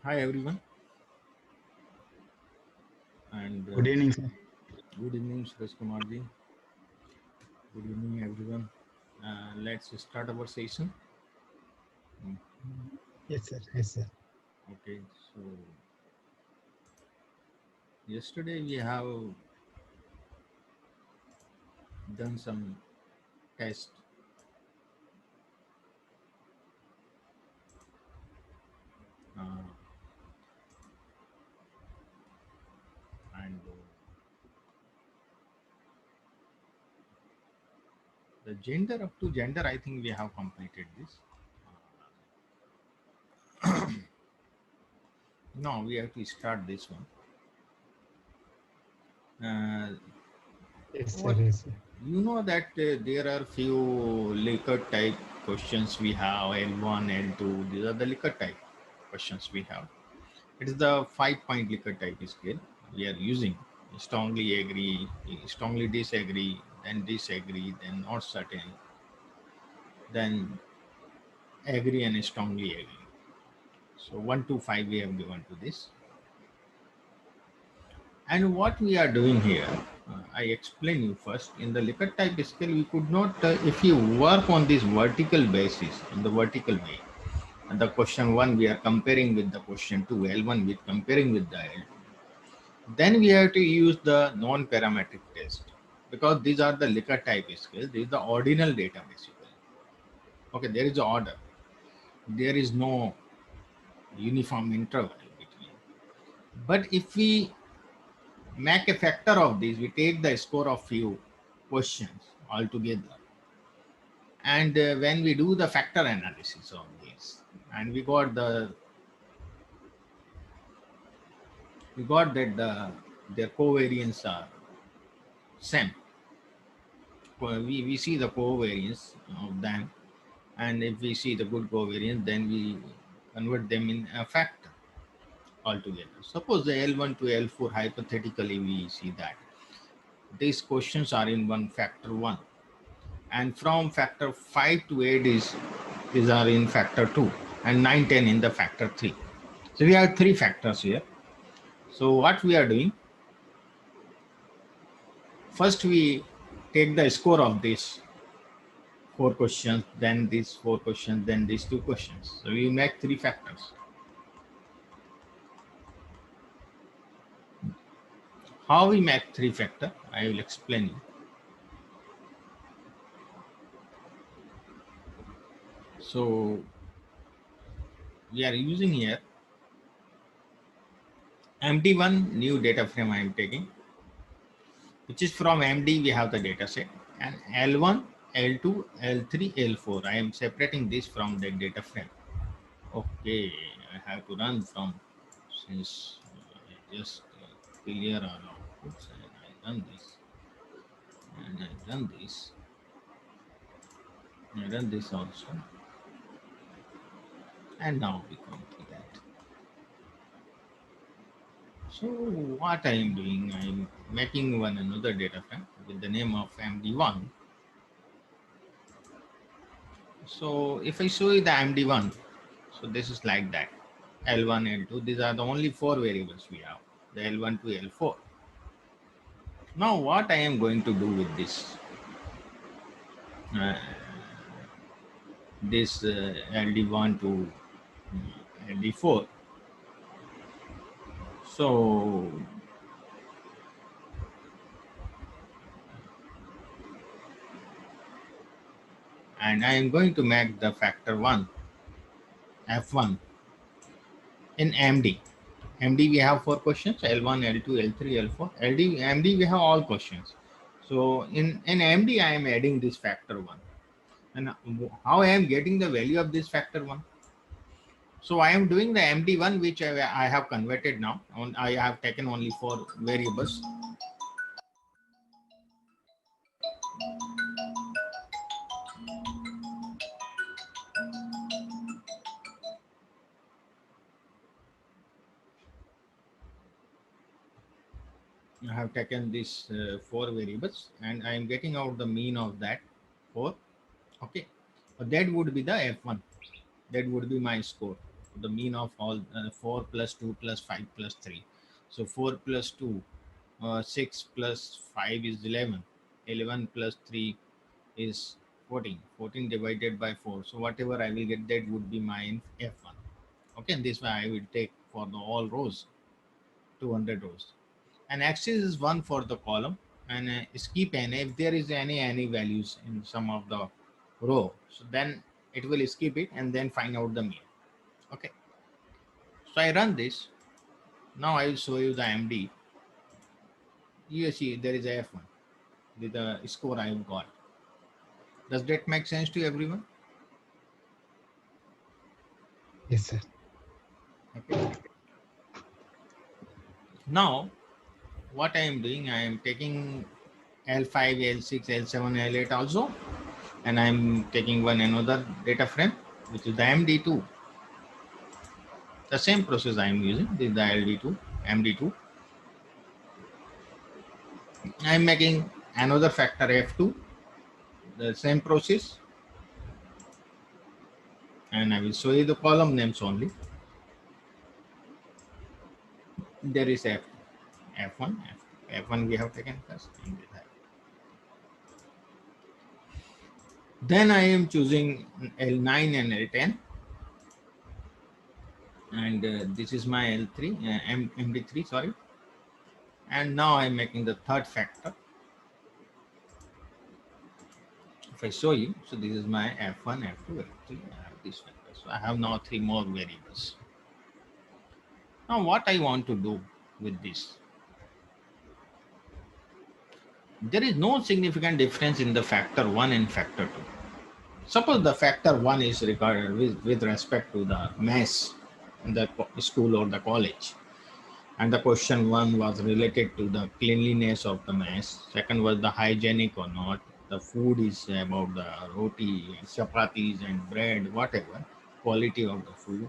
Hi everyone, and Good evening, sir. good evening, Suresh Kumar ji. Good evening, everyone. Let's start our session. Mm, Yes, sir. Yes, sir. Okay, so yesterday we have done some test, uh, and the gender up to gender. I think we have completed this. Now we have to start this one. Uh, Yes, sir. what Yes, sir. you know that there are few Likert type questions we have L1, L2. These are the Likert type questions we have. It is the 5 point Likert type scale we are using. Strongly agree, strongly disagree, then disagree, then not certain, then agree and strongly agree. So 1 to 5 we have given to this. And what we are doing here, I explain you first. In the Likert type scale, we could not, if you work on this vertical basis, in the vertical way, and the question 1 we are comparing with the question 2, L1 with comparing with the L2. Then we have to use the non-parametric test because these are the Likert type scale. This is the ordinal data basically. Okay, there is order. There is no uniform interval between. But if we make a factor of this, we take the score of few questions altogether, and when we do the factor analysis of this, and we got that their covariance are same. We see the covariance of them, and if we see the good covariance, then we convert them in a factor altogether. Suppose the L1 to L4, hypothetically we see that these questions are in one factor 1, and from factor 5 to 8 is these are in factor 2, and 9, 10 in the factor 3. So we have three factors here. So what we are doing, first we take the score of these four questions, then these four questions, then these two questions. So we make three factors. How we make three factor, I will explain you. So we are using here MD1 new data frame I am taking, which is from MD we have the data set, and L1, L2, L3, L4. I am separating this from the data frame. Okay, I have to run from, since I just clear all outputs and I run this, and I run this, I run this also, and now we come to that. So what I am doing, I am making one another data frame with the name of MD1. So if I show you the MD1, so this is like that. L1, L2, these are the only four variables we have, the L1 to L4. Now what I am going to do with uh, this LD1 to LD4. So, and I am going to make the factor 1, F1 in MD. MD we have four questions, L1, L2, L3, L4. MD we have all questions. So in MD I am adding this factor 1. And how I am getting the value of this factor 1? So I am doing the MD1 which I have converted now. I have taken only four variables. I have taken these four variables and I am getting out the mean of that four. Okay. That would be the F1. That would be my score. the mean of all 4 plus 2 plus 5 plus 3. So 4 plus 2, 6 plus 5 is 11. 11 plus 3 is 14. 14 divided by 4. So whatever I will get, that would be my F1. Okay, and this way I will take for the all rows 200 rows. And axis is 1 for the column, and skip n if there is any values in some of the row. So then it will skip it and then find out the mean. Okay, so I run this. Now I will show you the MD. You see there is a F1 with the score I have got. Does that make sense to everyone? Yes, sir. Okay. Now what I am doing, I am taking L5, L6, L7, L8 also, and I am taking one another data frame, which is the MD2. The same process I am using. This is the LD2, MD2. I am making another factor F2, the same process, and I will show you the column names only. There is F1, F1 we have taken first. Then I am choosing L9 and L10, and this is my L3, MD3, sorry. And now I am making the third factor. If I show you, so this is my F1, F2, F3, I have this factor. So I have now 3 more variables. Now what I want to do with this, there is no significant difference in the factor 1 and factor 2. Suppose the factor 1 is regarded with respect to the mass in the school or the college, and the question 1 was related to the cleanliness of the mass. Second was the hygienic or not. The food is about the roti, chapatis and bread, whatever, quality of the food.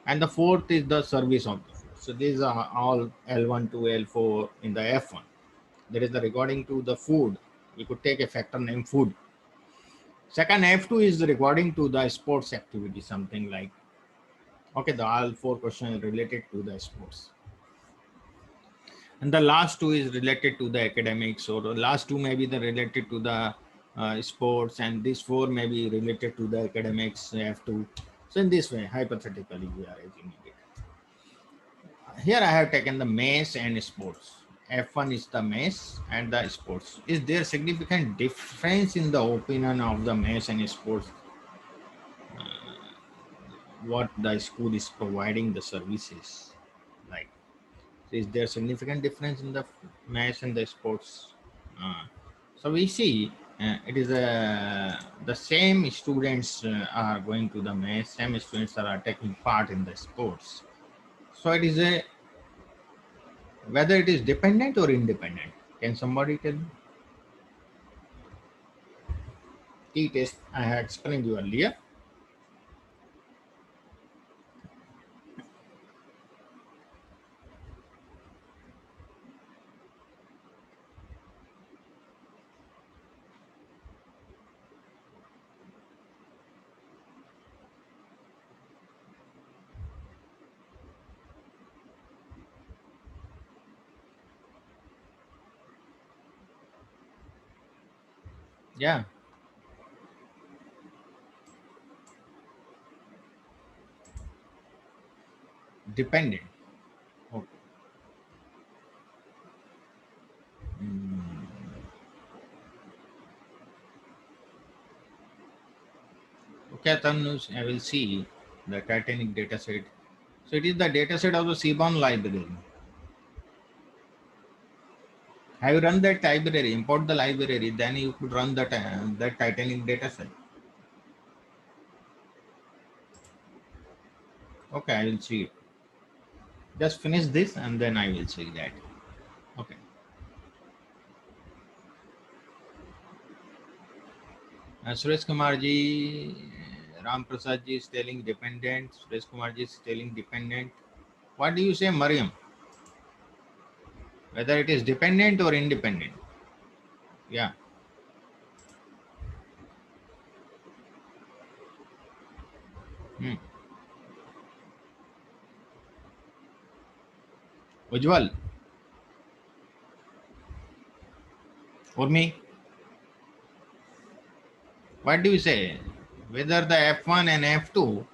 And the fourth is the service of the food. So these are all L1 to L4 in the F1. That is the regarding to the food. We could take a factor named food. Second F2 is regarding to the sports activity, something like, okay, the all 4 questions related to the sports. And the last 2 is related to the academics, or the last 2 may be the related to the sports, and this 4 may be related to the academics F2. So in this way, hypothetically, we are assuming it. Here I have taken the mass and sports. F1 is the mass and the sports. Is there significant difference in the opinion of the mass and sports? What the school is providing the services, like, is there significant difference in the mass and the sports? So we see it is the same students are going to the mass, same students are taking part in the sports. So it is a, whether it is dependent or independent. Can somebody tell me? T-test I have explained you earlier. Yeah, dependent. Okay. Okay, Tanush, I will see the Titanic dataset. So it is the dataset of the Seaborn library. Have you run that library? Import the library, then you could run that Titanic dataset. Okay, I will see it. Just finish this and then I will see that. Okay. Suresh Kumar ji, Ram Prasad ji is telling dependent. Suresh Kumar ji is telling dependent. What do you say, Mariam? Whether it is dependent or independent? Yeah. Hmm. Ujjwal, or me, what do you say? Whether the F1 and F2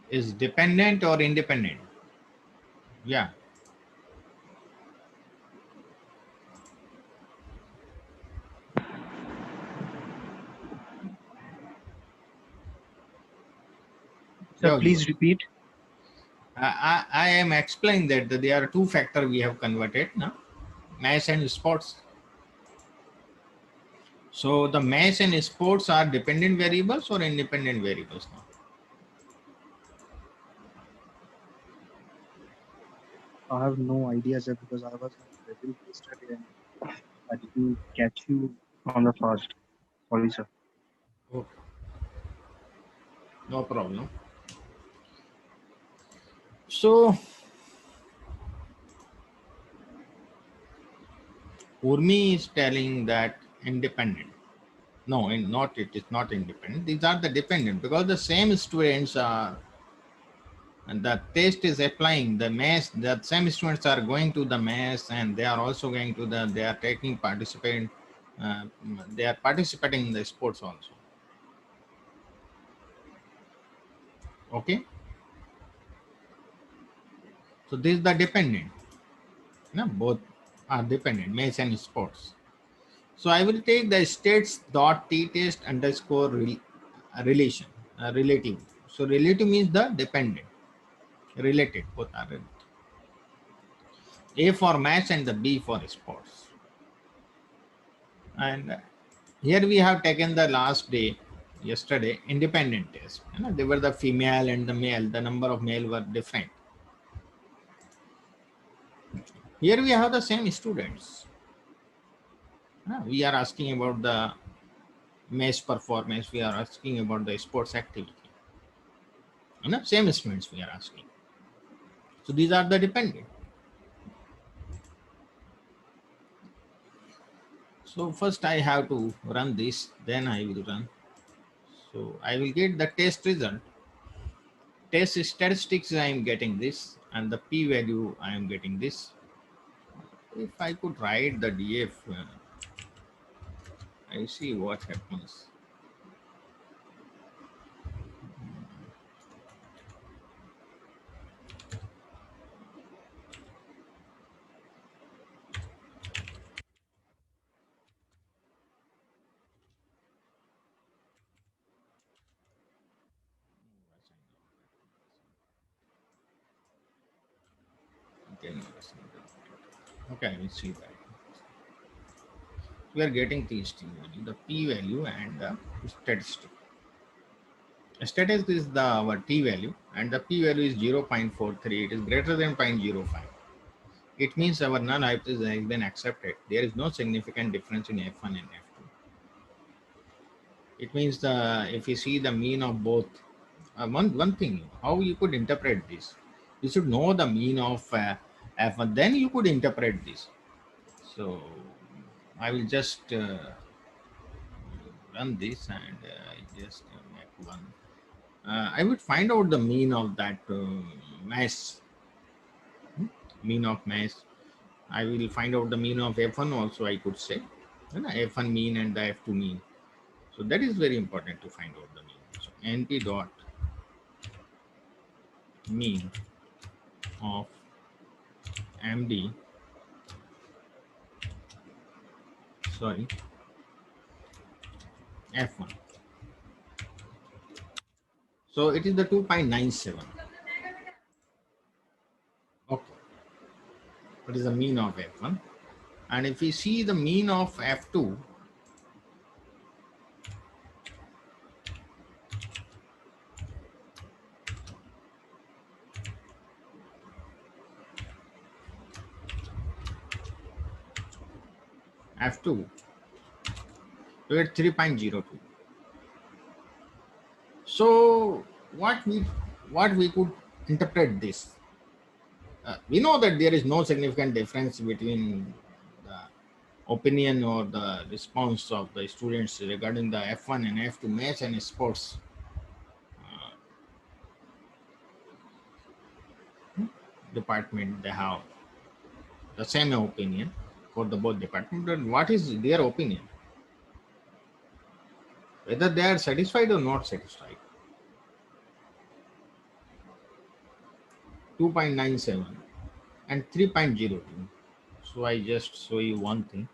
is dependent or independent? Yeah, Sir, yo, yo. please repeat. I am explaining that there are two factors we have converted, no? Mass and sports. So the mass and sports are dependent variables or independent variables now? I have no idea, sir, because I was not present yesterday and I didn't catch you on the first. Sorry, sir. Okay, no problem. So Urmi is telling that independent. No, not it is not independent. These are the dependent because the same students are, and the test is applying the mass. The same students are going to the mass, and they are also going to the. They are taking participant. Uh, they are participating in the sports also. Okay, so this is the dependent. No, both are dependent, mass and sports. So I will take the states dot t test underscore relation relative. So relative means the dependent, related, both are related. A for maths and the B for sports. And here we have taken the last day, yesterday, independent test. You know, they were the female and the male. The number of male were different. Here we have the same students. We are asking about the mass performance. We are asking about the sports activity. Same students we are asking. So these are the dependent. So first I have to run this, then I will run. So I will get the test result. Test statistics I am getting this, and the p value I am getting this. If I could write the df, I see what happens. Okay, I will see that. We are getting these two value, the p value and the statistic. Statistic is the our t value, and the p value is 0.43. It is greater than 0.05. It means our null hypothesis has been accepted. There is no significant difference in F1 and F2. It means if you see the mean of both, one thing, how you could interpret this? You should know the mean of F1, then you could interpret this. So I will just run this and just make one. I would find out the mean of that mass, mean of mass. I will find out the mean of F1 also, I could say. F1 mean and the F2 mean. So that is very important to find out the mean. So NP dot mean of MD, sorry, F1. So it is the 2.97. Okay, that is the mean of F1. And if we see the mean of F2, F2, we are 3.02. So what we could interpret this? We know that there is no significant difference between the opinion or the response of the students regarding the F1 and F2 maths and sports. department, they have the same opinion for the both department. But what is their opinion? Whether they are satisfied or not satisfied. 2.97 and 3.02. So I just show you one thing.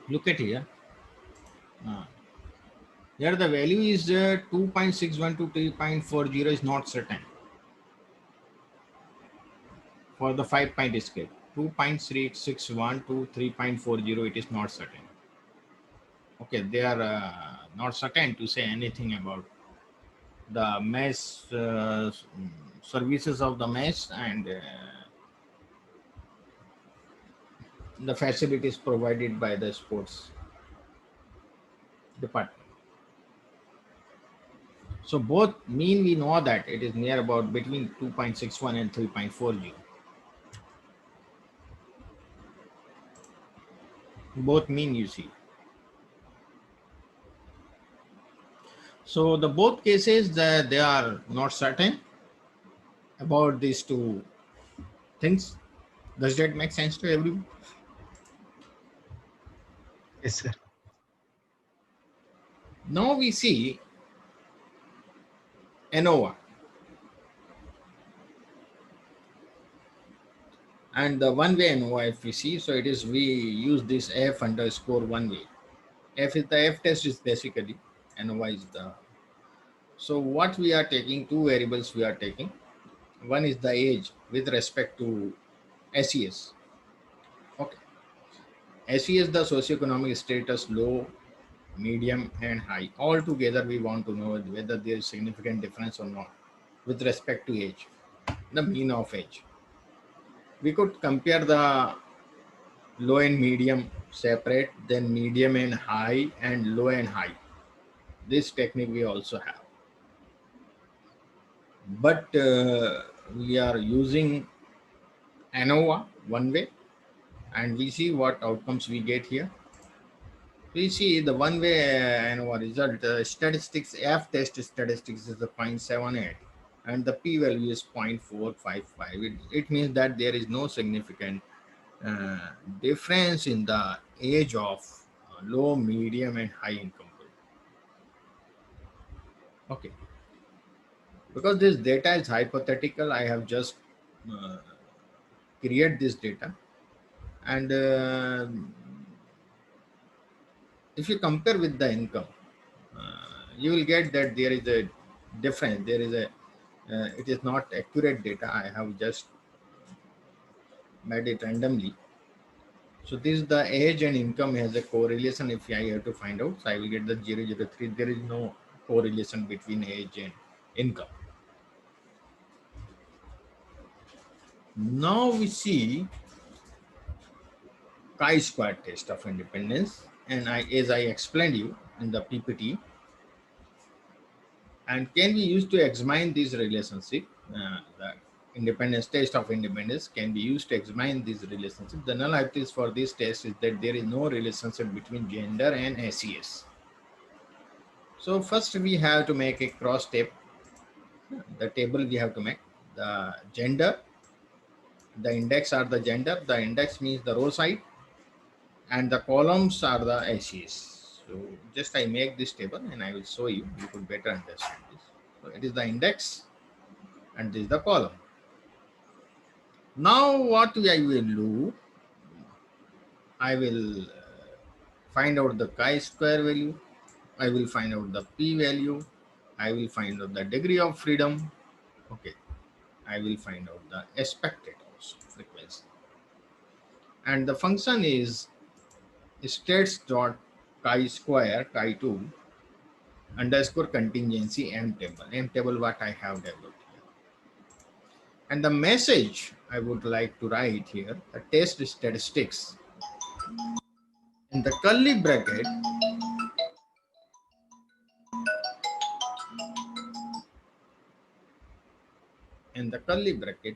Look at here. Uh, Here the value is 2.61 to 3.40 is not certain for the 5-point scale. 2.361 to 3.40 it is not certain. Okay, they are not certain to say anything about the mesh services of the mesh and the facilities provided by the sports department. So both mean we know that it is near about between 2.61 and 3.40. Both mean you see. So the both cases that they are not certain about these two things. Does that make sense to everyone? Yes, sir. Now we see ANOVA. And the one-way ANOVA, if we see, so it is we use this F underscore one way. F is the F test is basically ANOVA is the. So what we are taking, two variables we are taking. One is the age with respect to SES. Okay. SES the socioeconomic status low, medium and high. All together we want to know whether there is significant difference or not with respect to age, the mean of age. We could compare the low and medium separate, then medium and high and low and high. This technique we also have. But we are using ANOVA one way and we see what outcomes we get here. We see the one way ANOVA result statistics, F test statistics is the 0.78 and the p value is 0.455. It means that there is no significant uh, difference in the age of low, medium and high income group. Okay, because this data is hypothetical, I have just uh, create this data and if you compare with the income, you will get that there is a difference. There is a it is not accurate data. I have just made it randomly. So this is the age and income has a correlation. If I have to find out, so I will get the 003. There is no correlation between age and income. Now we see chi-square test of independence, and as I explained you in the PPT, and can be used to examine this relationship. The independence test of independence can be used to examine this relationship. The null hypothesis for this test is that there is no relationship between gender and SES. So first we have to make a cross step. The table we have to make the gender, the index are the gender, the index means the row side, and the columns are the SES. So just I make this table and I will show you, you could better understand this. So it is the index and this is the column. Now what I will do, I will find out the chi-square value, I will find out the p value, I will find out the degree of freedom. Okay, I will find out the expected also frequency. And the function is states dot chi-square chi2 underscore contingency m table what I have developed here. And the message I would like to write here, the test statistics in the curly bracket In the curly bracket,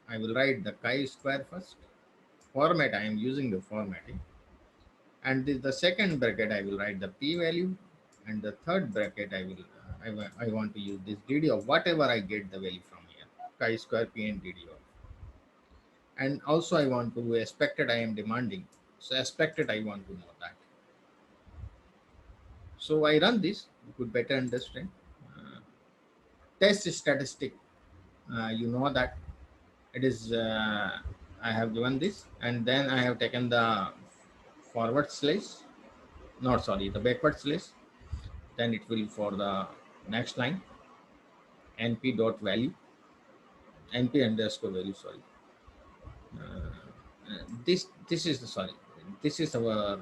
I will write the chi-square first. Format, I am using the formatting. And the second bracket, I will write the p-value. And the third bracket, I want to use this dd of whatever I get the value from here. Chi-square p and dd of. And also I want to expected, I am demanding. So expected, I want to know that. So I run this, you could better understand. Uh, Test statistic, you know that it is, I have given this, and then I have taken the forward slash, not sorry, the backward slash, then it will for the next line, np dot value, np underscore value, sorry. This is the, sorry, this is our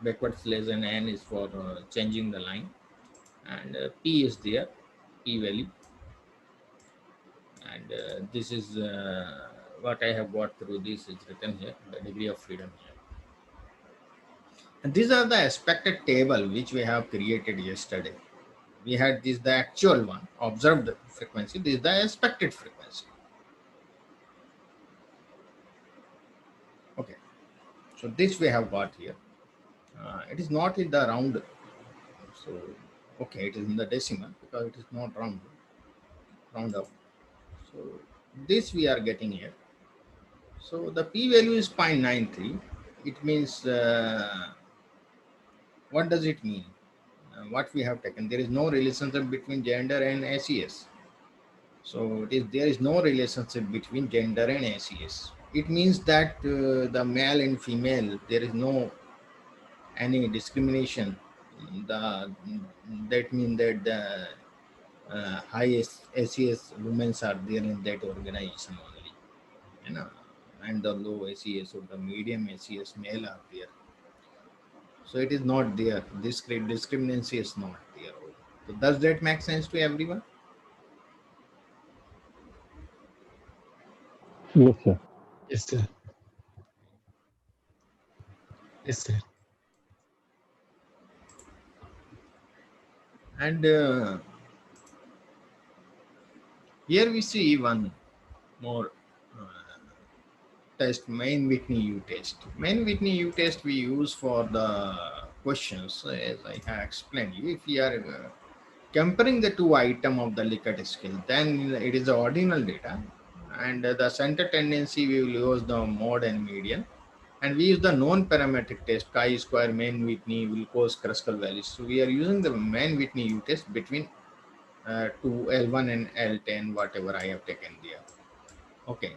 backward slash, and n is for changing the line, and p is there, p value, and this is what I have got through this is written here, the degree of freedom here. And these are the expected table which we have created yesterday. We had this the actual one, observed frequency, this is the expected frequency. Okay, so this we have got here. It is not in the round, so okay, it is in the decimal because it is not round up. So this we are getting here. So the p value is 0.93. It means what does it mean? What we have taken, there is no relationship between gender and SES. So there is no relationship between gender and SES. It means that the male and female, there is no any discrimination. The that means that the highest SES women are there in that organization only, you know, and the low SES or the medium SES male are there. So it is not there. This great discriminancy is not there. So does that make sense to everyone? Yes, sir. Yes, sir. Yes, sir. And here we see one more uh, test, main Whitney U test. Main Whitney U test we use for the questions, as I have explained you. If we are comparing the two item of the Likert scale, then it is the ordinal data, and the center tendency we will use the mode and median, and we use the known parametric test, chi-square, main Whitney, Wilcox, Kruskal values. So we are using the main Whitney U test between to L1 and L10, whatever I have taken there. Okay.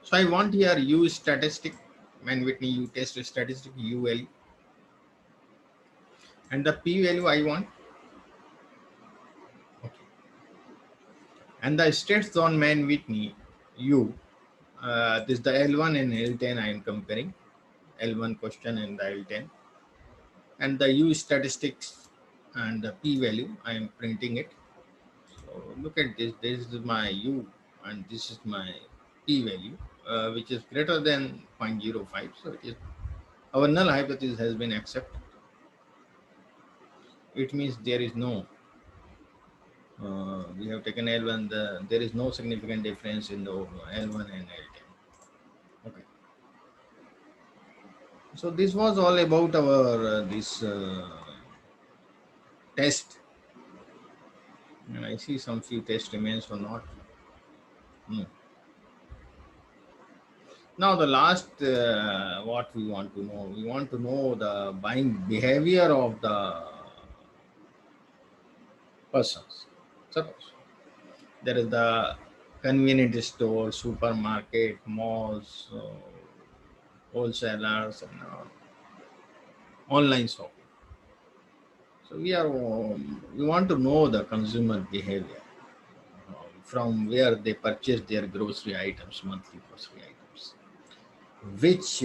So I want here U statistic, main Whitney U test statistic, U value, and the P value I want. Okay. And the state zone main Whitney U, this is the L1 and L10 I am comparing, L1 question and the L10. And the U statistics and the P value, I am printing it. So look at this, this is my U and this is my P value, which is greater than 0.05. So it is, our null hypothesis has been accepted. It means there is no, we have taken L1, there is no significant difference in the L1 and L10. Okay. So this was all about our this test. And I see some few tests remains or not. No. Now the last, what we want to know the buying behavior of the persons. Suppose there is the convenience store, supermarket, malls, wholesalers, and online shopping. So we want to know the consumer behavior, from where they purchase their grocery items, monthly grocery items, which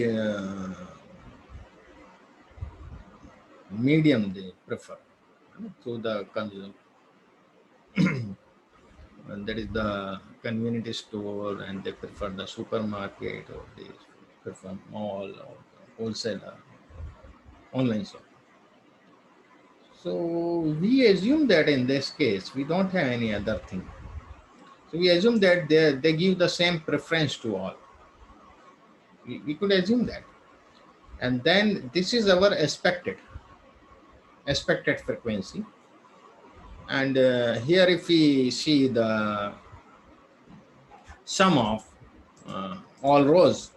medium they prefer to the consumer. And that is the convenience store, and they prefer the supermarket, or they prefer mall or wholesaler. online shop. So we assume that in this case, we don't have any other thing. So we assume that they give the same preference to all. We could assume that. And then this is our expected frequency. And here if we see the sum of all rows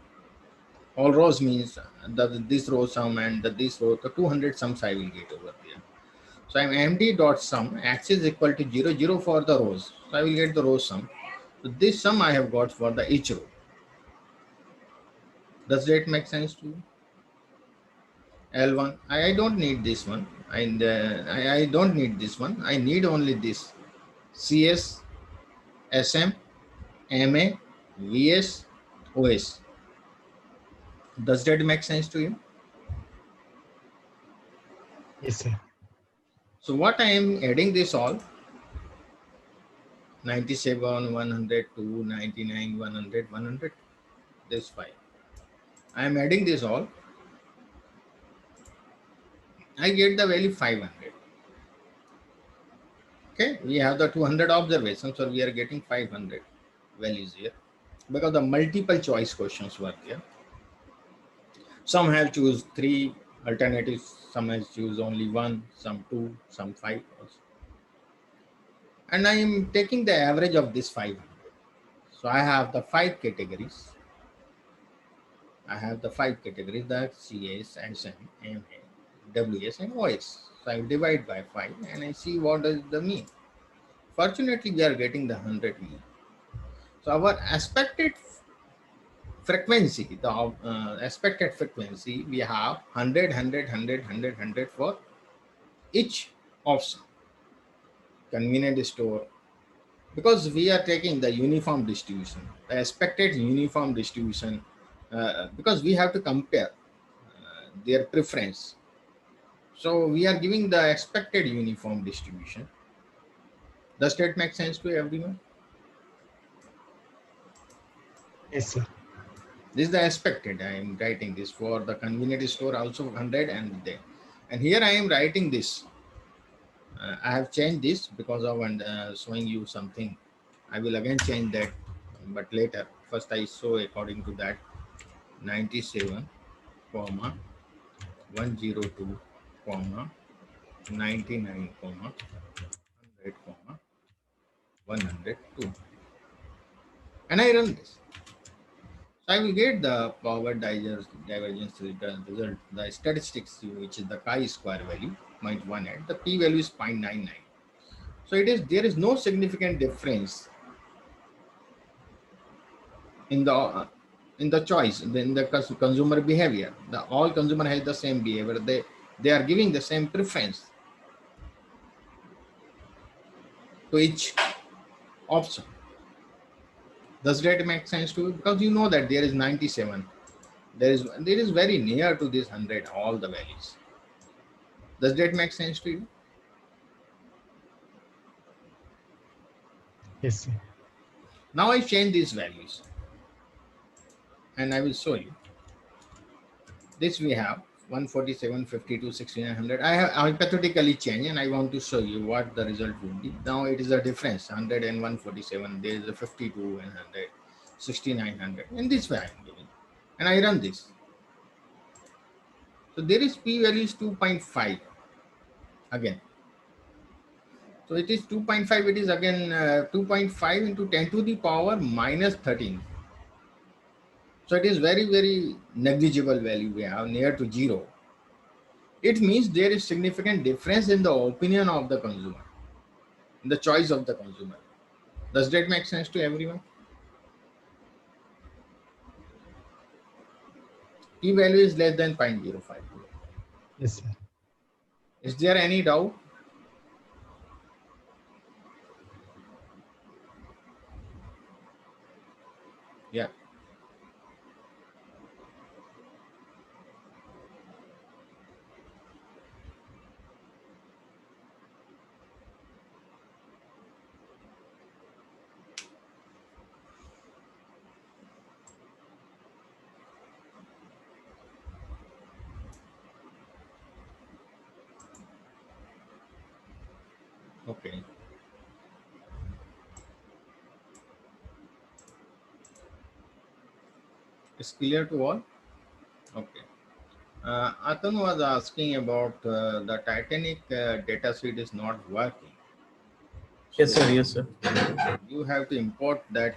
means that this row sum and this row, the 200 sums I will get over there. So I'm md dot sum x is equal to 0, 0 for the rows. So I will get the row sum. So this sum I have got for the each row. Does that make sense to you? L1, I don't need this one. And I don't need this one. I need only this CS, SM, MA, VS, OS. Does that make sense to you? Yes, sir. So what I am adding this all 97, 102, 99, 100, 100, this 5. I am adding this all. I get the value 500. Okay, we have the 200 observations, so we are getting 500 values here because the multiple choice questions were there. Some have choose 3 alternatives, some have choose only 1, some 2, some 5 also. And I am taking the average of this 500. So I have the 5 categories. I have the 5 categories, the CS, SM, MA, WS and OS. So I divide by 5 and I see what is the mean. Fortunately, we are getting the 100 mean. So our expected frequency, the expected frequency, we have 100, 100, 100, 100, 100 for each option. Convenient store, because we are taking the uniform distribution, the expected uniform distribution, because we have to compare their preference. So we are giving the expected uniform distribution. Does that make sense to everyone? Yes, sir. This is the expected. I am writing this for the convenience store also 100 and there. And here I am writing this. I have changed this because of showing you something. I will again change that, but later. First I show according to that 97, comma 102, comma 99, comma 100, comma 102. And I run this. So I will get the power divergence result, the statistics, which is the chi-square value, 0.18. The p value is 0.99. So there is no significant difference in the choice, in the consumer behavior. All consumer has the same behavior. They are giving the same preference to each option. Does that make sense to you? Because you know that there is 97. There is very near to this 100, all the values. Does that make sense to you? Yes, sir. Now I change these values and I will show you. This we have 147, 52, 6900. I have hypothetically changed and I want to show you what the result would be. Now it is a difference 100 and 147. There is a 52 and 100, 6900. In this way I am giving. And I run this. So there is p value is 2.5 again. So it is 2.5. It is again 2.5 into 10 to the power minus 13. So it is very negligible value we have, near to 0. It means there is significant difference in the opinion of the consumer, in the choice of the consumer. Does that make sense to everyone? P value is less than 0.05. Yes, sir. Is there any doubt? Yeah. Okay. It's clear to all? Okay. Atan was asking about the Titanic data sheet is not working. Yes, So sir. Yes, sir. you have to import that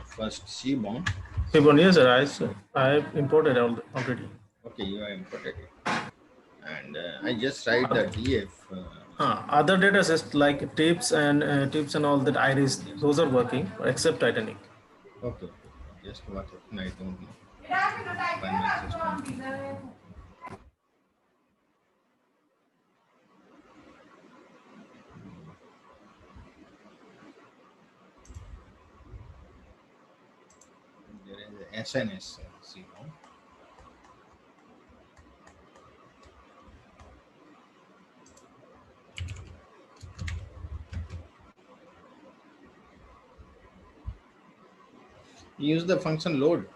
first Seaborn. Simon, yes, sir. I imported already. Okay, you have imported it. And I just write the DF. Other data sets like tips and all that iris, those are working except Titanic. Okay, okay. Just what happened, I don't know. Why my system. There is a SNS Seaborn. Use the function load.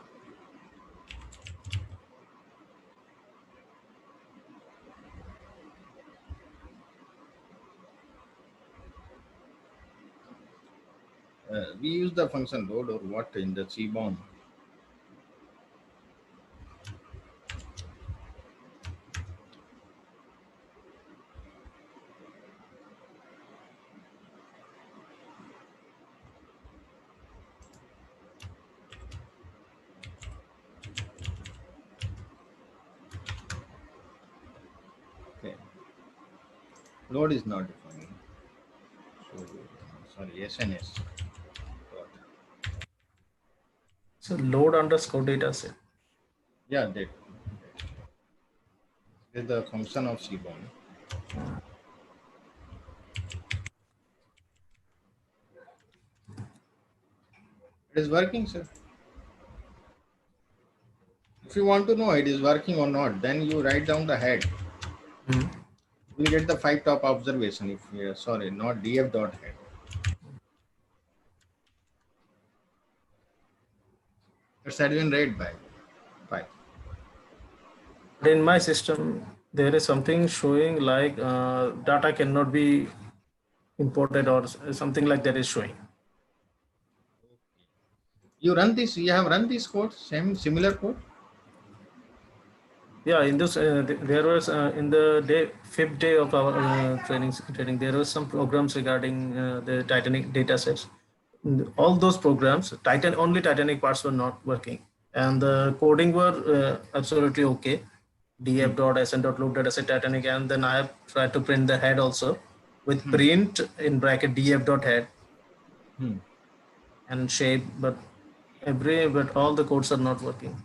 We use the function load or what in the Seaborn. Okay. Load is not defined. So sorry, SNS. Dot. So load underscore data set. Yeah, that is the function of Seaborn. It is working, sir. If you want to know it is working or not, then you write down the head. Hmm. You will get the 5 top observation. If you sorry, not df dot head. It's had been read by 5. But in my system, there is something showing like data cannot be imported or something like that is showing. You run this. You have run this code. Similar code. Yeah, in this there was in the fifth day of our training there was some programs regarding the Titanic data sets. All those programs, only Titanic parts were not working, and the coding were absolutely okay. Hmm. df.sn.loop dataset Titanic, and then I have tried to print the head also with Hmm. print in bracket df.head Hmm. and shape, but all the codes are not working.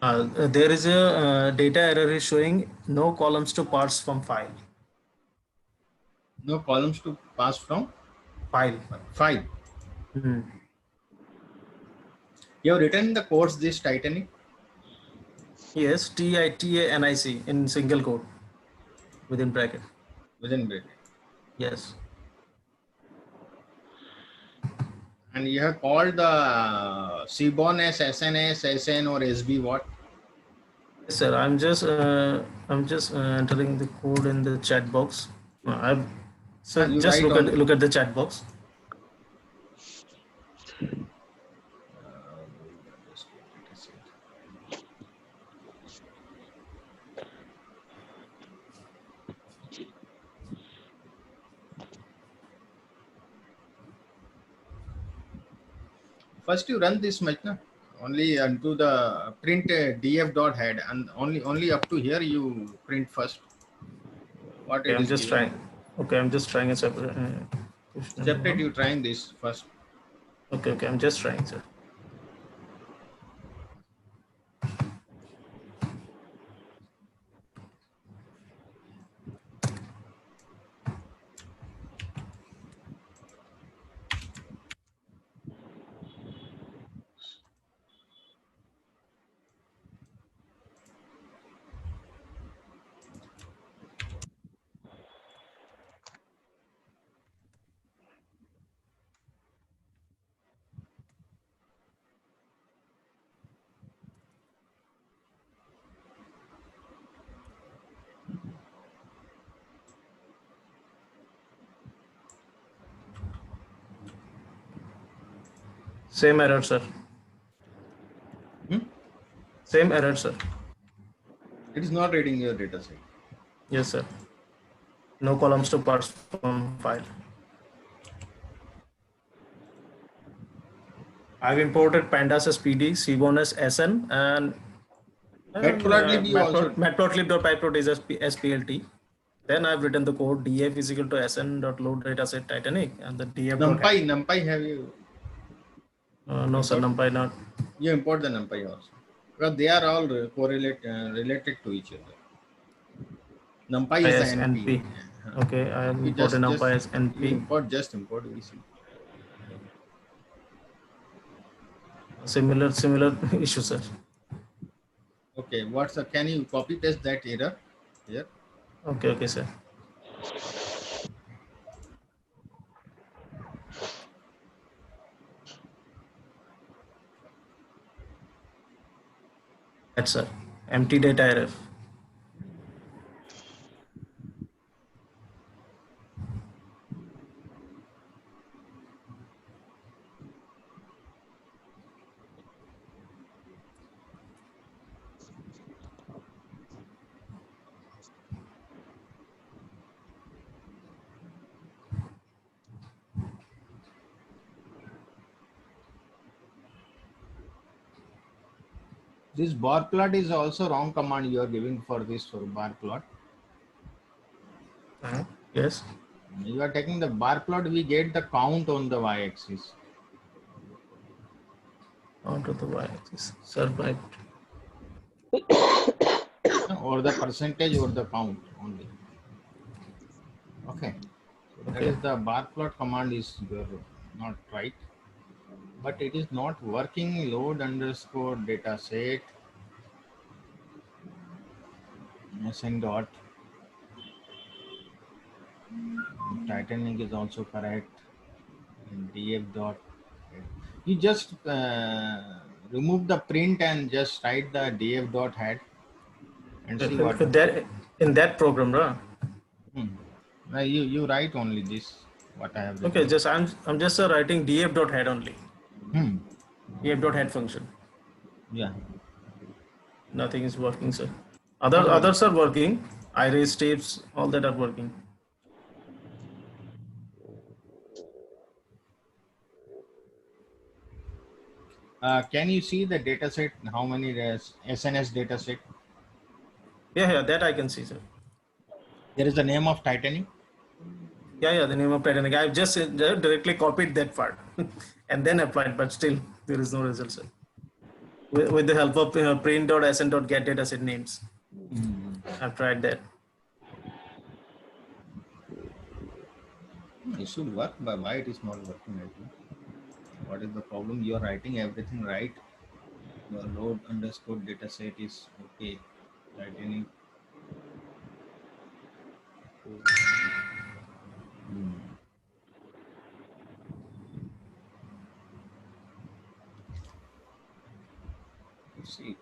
There is a data error is showing no columns to parse from file. No columns to pass from File. 5. Hmm. You have written the codes this Titanic Yes, TITANIC in single quote within bracket. within bracket. Yes. And you have called the Seaborn as SNS, SN or SB what? Yes, sir. I'm just entering the code in the chat box. I've Ah, so you just write on. look at the chat box. First you run this much, na? Only unto the print df dot head and only up to here you print first what Okay, it I'm is just given. trying. Okay, I'm just trying a separate. Separate you trying this first. Okay, I'm just trying, sir. Same error, sir. Hmm? Same error, sir. It is not reading your data set. Yes, sir. No columns to parse from file. I've imported pandas as PD, Seaborn as SN, and Matplotlib you also. matplotlib.pyprot is as SPLT. Then I've written the code df is equal to sn.load dataset Titanic and the df dot hash. NumPy have you? No, sir, NumPy not. You import the NumPy also. Because they are all related to each other. NumPy is the As NP. Okay, I have You imported NumPy as you NP. just import VC. Similar issue, sir. Okay, can you copy paste that error here? Okay, sir. That's sir. Empty data error. This bar plot is also wrong command you are giving for this bar plot. Yes. You are taking the bar plot, we get the count on the y-axis. Onto the y-axis. Survived. Or the percentage or the count only. Okay. So that is the bar plot command is not right. But it is not working. Load underscore data set sn dot Titanic is also correct. And df dot. You just remove the print and just write the df dot head and see what. In that program, right? You write only this. What I have written. Okay, I'm just writing df dot head only. Df dot head function. Yeah. Nothing is working, sir. Others are working. Iris tapes, all that are working. Can you see the data set? How many SNS data set? Yeah, that I can see, sir. There is the name of Titanic. Yeah, the name of Titanic. I've just directly copied that part and then applied, but still there is no result, sir. With the help of print.sn.get dataset names. I've tried that. It should work, but why it is not working right now? What is the problem? You are writing everything right. Your load underscore data set is okay. Titanic. See it.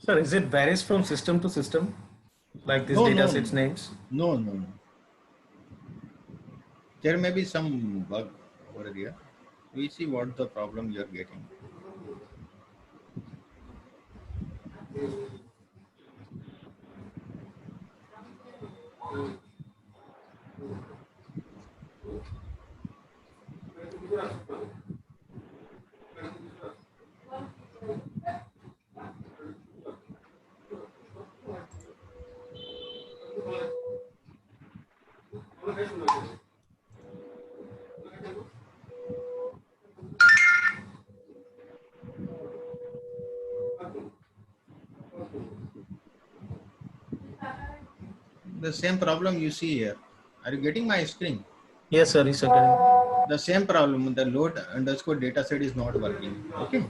Sir, is it varies from system to system, like this No, data no, sets names? no, no, no. There may be some bug over here. We see what the problem you are getting. The same problem you see here. Are you getting my screen? Yes, sir. Yes, sir. The same problem, the load underscore data set is not working. Okay.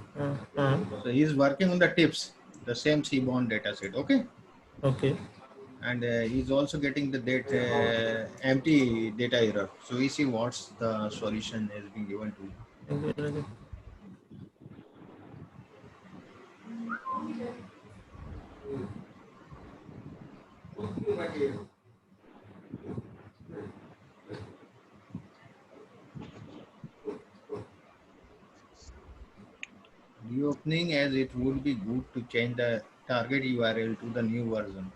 So he's working on the tips, the same seaborn data set. Okay. Okay. And he's also getting the data empty data error. So we see what's the solution has been given to you. Okay. Reopening, as it would be good to change the target URL to the new version.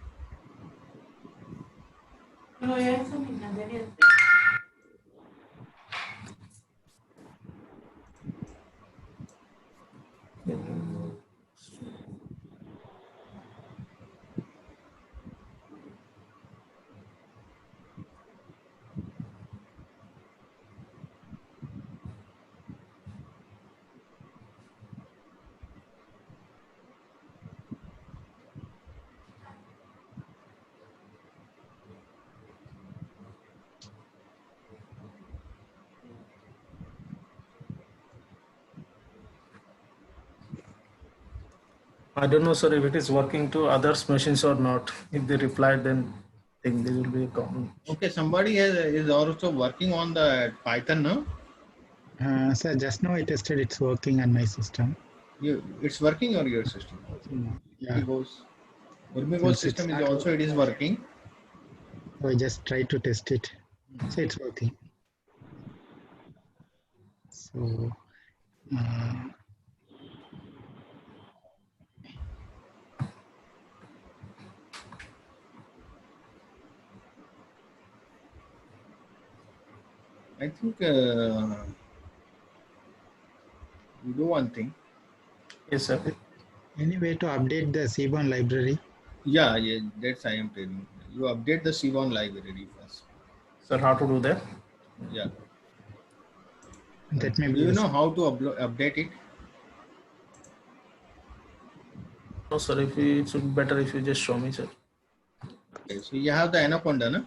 I don't know, sir, if it is working to others' machines or not. If they replied, then I think there will be a common. Okay, somebody is also working on the Python now. Sir, just now I tested it's working on my system. It's working on your system. Yeah. Urmigo's Since it's system is not also it is working. So I just try to test it. So it's working. So I think you do one thing. Yes, sir. any way to update the Seaborn library? Yeah, that's I am telling. You update the Cbon library first. Sir, how to do that? Yeah. That may Do be you know useful. how to update it? No, sir. If you, it should be better if you just show me, sir. Okay, so you have the Anaconda, no?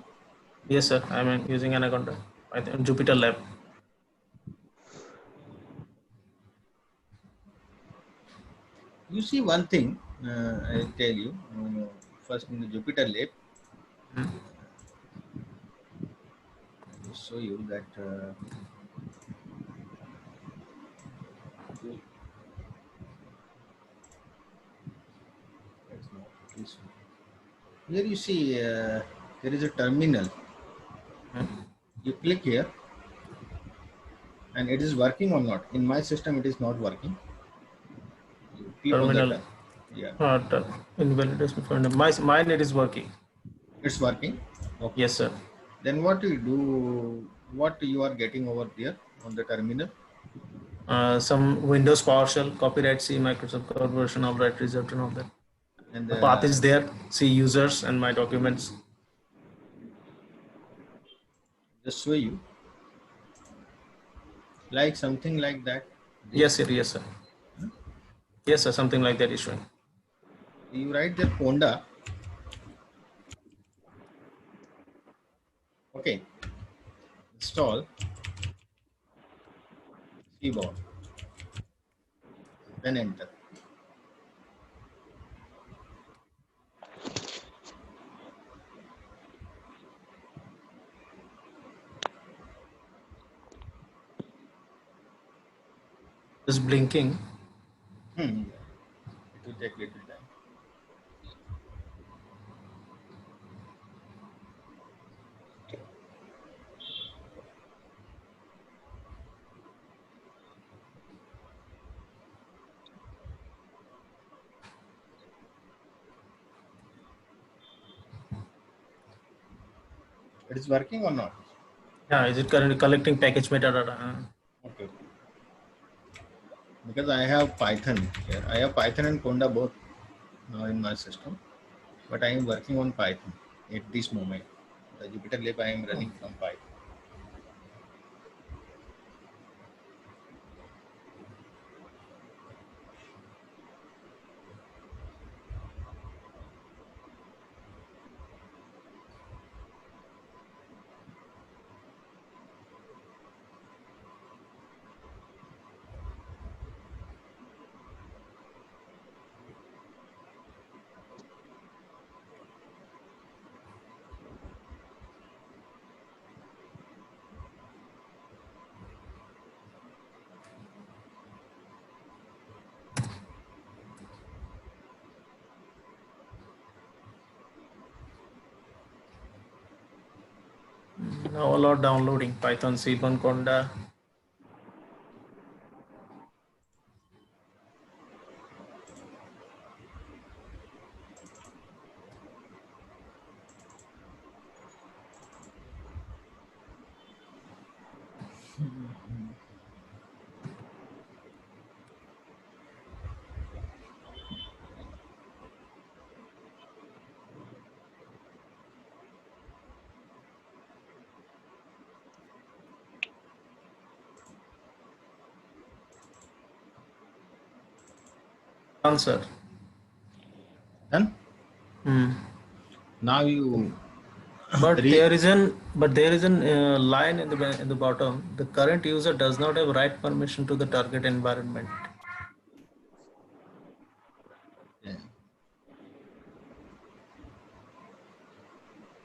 Yes, sir. I'm using Anaconda. I think Jupyter Lab. You see one thing, I'll tell you. First in the Jupyter Lab, I'll show you that that's not this one. Here you see there is a terminal. You click here and it is working or not. In my system, it is not working. You click on Terminal. that. Yeah, Invalidation for mine. It is working. it's working. Okay. Yes, sir. Then what you do? What you are getting over there on the terminal? Some Windows PowerShell, copyright C, Microsoft Code version of right result and all that. And The path is there. See users and my documents. just show you like something like that. Yes, sir. Yes, sir. Yes, sir. Something like that is showing. You write there Ponda. Okay. Install keyboard. Then enter. Just blinking. It will take little time. It is working or not? Yeah, is it currently collecting package metadata? Okay. Because I have Python here. I have Python and Conda both now in my system, but I am working on Python at this moment. The Jupyter Lab I am running from Python. Now a lot downloading Python, C1, Conda. Answer. Done? Hmm. Now you But there is an line in the bottom. The current user does not have right permission to the target environment. yeah.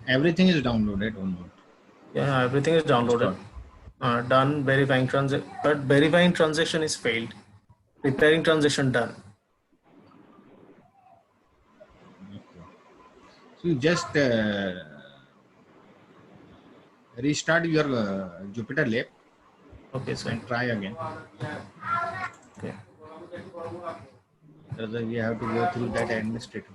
Everything is downloaded or not? Yeah, everything is downloaded. Installed. Done verifying transaction, but verifying transaction is failed. Preparing transaction done. Okay. So you just restart your Jupyter Lab Okay, sir. and try again. Okay. Otherwise, we have to go through that administrator.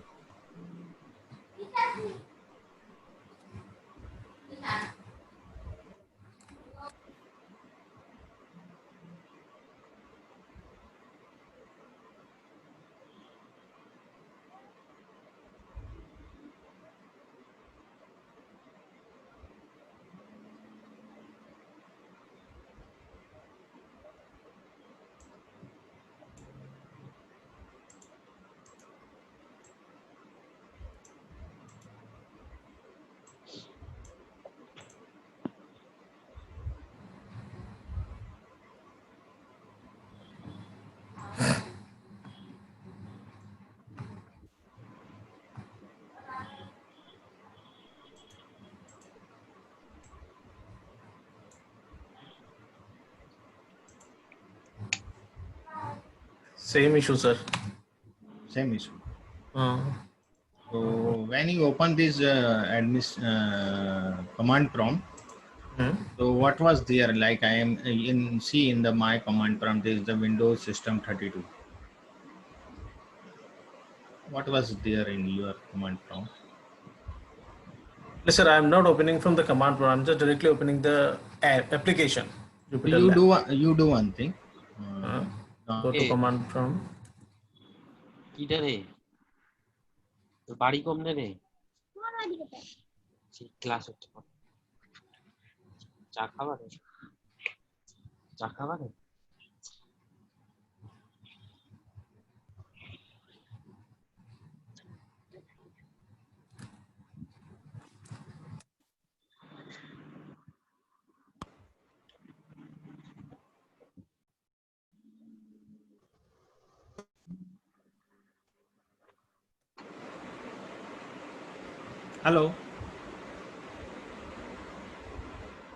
Same issue, sir. Same issue. Uh, So when you open this command prompt, hmm. so what was there? Like I am in C in the my command prompt is the Windows System 32. What was there in your command prompt? Yes, sir. I am not opening from the command prompt. I'm just directly opening the application. So Jupyter Lab. you do one thing. Go to Hey, command prompt. কিটা রে তোর বাড়ি কমনে রে সেই class হচ্ছে চা খাবার চা খাবার Hello.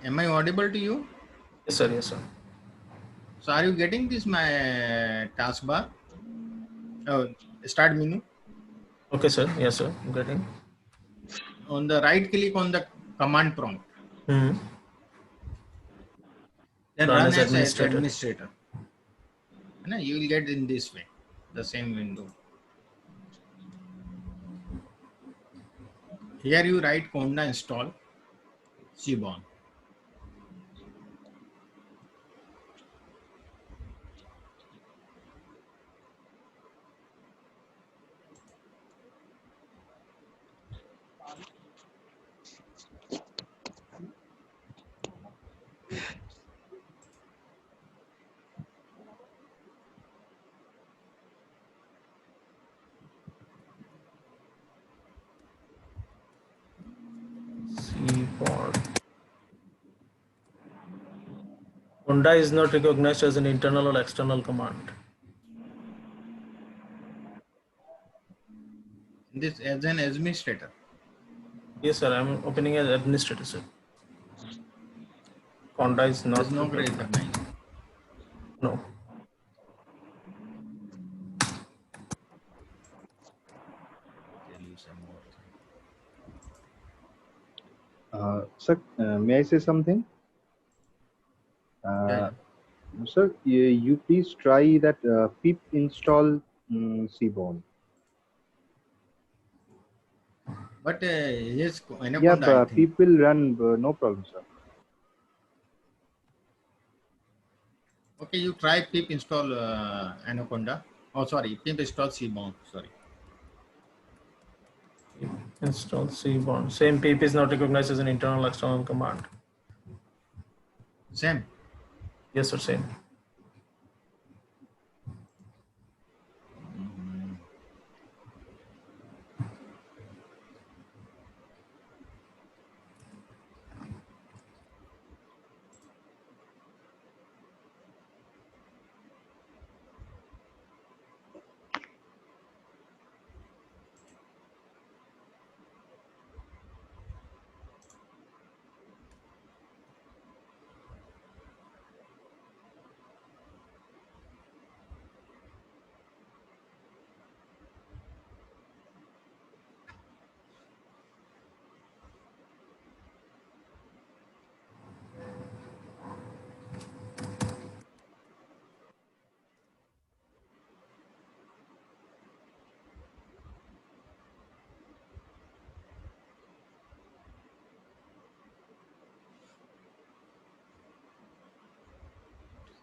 Am I audible to you? Yes, sir. Yes, sir. So are you getting this my taskbar? Oh, start menu. Okay, sir. Yes, sir. I'm getting. On the right click on the command prompt. Hmm. Then Run run as as administrator. administrator. And you will get in this way, the same window. Here you write Conda install. Seaborn. Seaborn. Honda is not recognized as an internal or external command. This as an administrator. Yes, sir. I'm opening as administrator, sir. Honda is not There's no recognized. recognized. No. Tell you some more. Sir, may I say something? Yeah. Sir, you please try that pip install Seaborn. But his Yeah, Anaconda, I think. pip will run, no problem, sir. Okay, you try pip install Anaconda. Oh, sorry, pip install Seaborn. Sorry. Install Seaborn. Same pip is not recognized as an internal or external command. Same. Yes, sir. Same.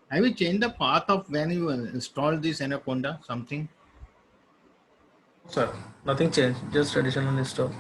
Have you changed the path of when you install this Anaconda? Something? Sir, nothing changed. Just additional install.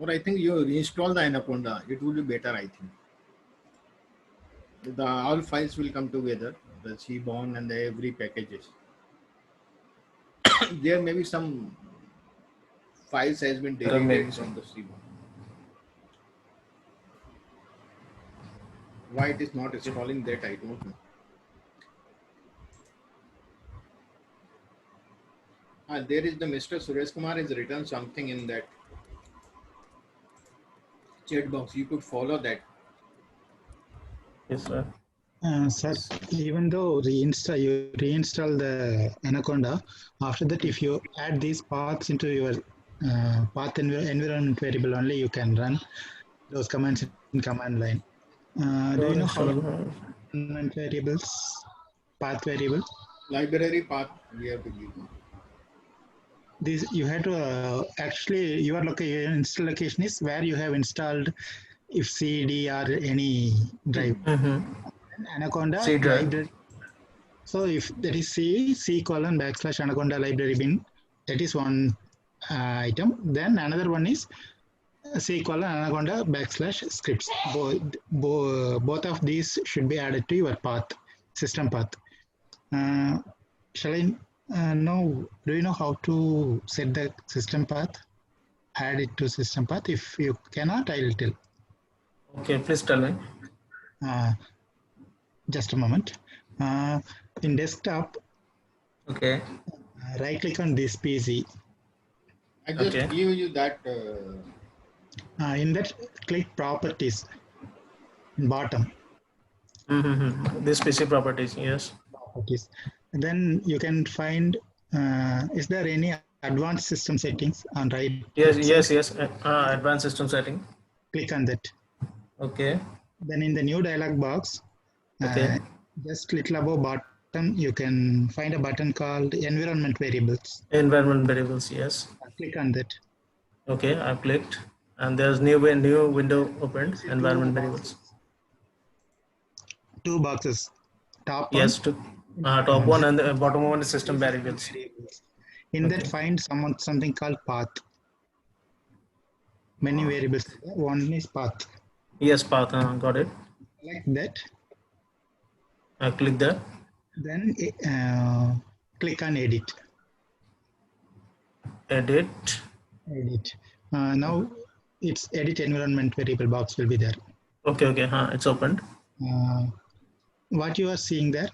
Or I think you reinstall the Anaconda. It would be better, I think. The all files will come together. The Seaborn and the every packages. There may be some files has been There may be deleted some. from the Seaborn. Why it is not installing that, I don't know. There is the Mr. Suresh Kumar has written something in that chat box. You could follow that. Yes, sir. Sir, even though you reinstall the Anaconda, after that, if you add these paths into your path environment variable only, you can run those commands in command line. Do you know how to environment variables, path variable? Library path we have to give. This you have to actually your install location is where you have installed if CD or any drive. Anaconda C drive. library. So if that is C colon /Anaconda library bin, that is one item. Then another one is C colon anaconda backslash scripts. Both of these should be added to your path, system path. Shall I know? Do you know how to set the system path? Add it to system path. If you cannot, I will tell. Okay, please tell me. Just a moment. In desktop, Okay. right click on this PC. I just Okay. give you that. In that, click properties, bottom. This PC properties, yes. Properties. And then you can find, is there any advanced system settings on right Yes, side? yes. Advanced system setting. Click on that. Okay. Then in the new dialog box, Okay. just little above bottom, you can find a button called environment variables. Environment variables, yes. Click on that. Okay, I've clicked, and there's new window opened. See Environment variables. Two boxes. Top one. Yes, top one and the bottom one is system variables. In that, Okay. find something called path. Many variables. One is path. Yes, path. Got it. Like that. I click that. Then click on edit. Edit. Edit. Now it's edit environment variable box will be there. Okay. It's opened. What you are seeing there,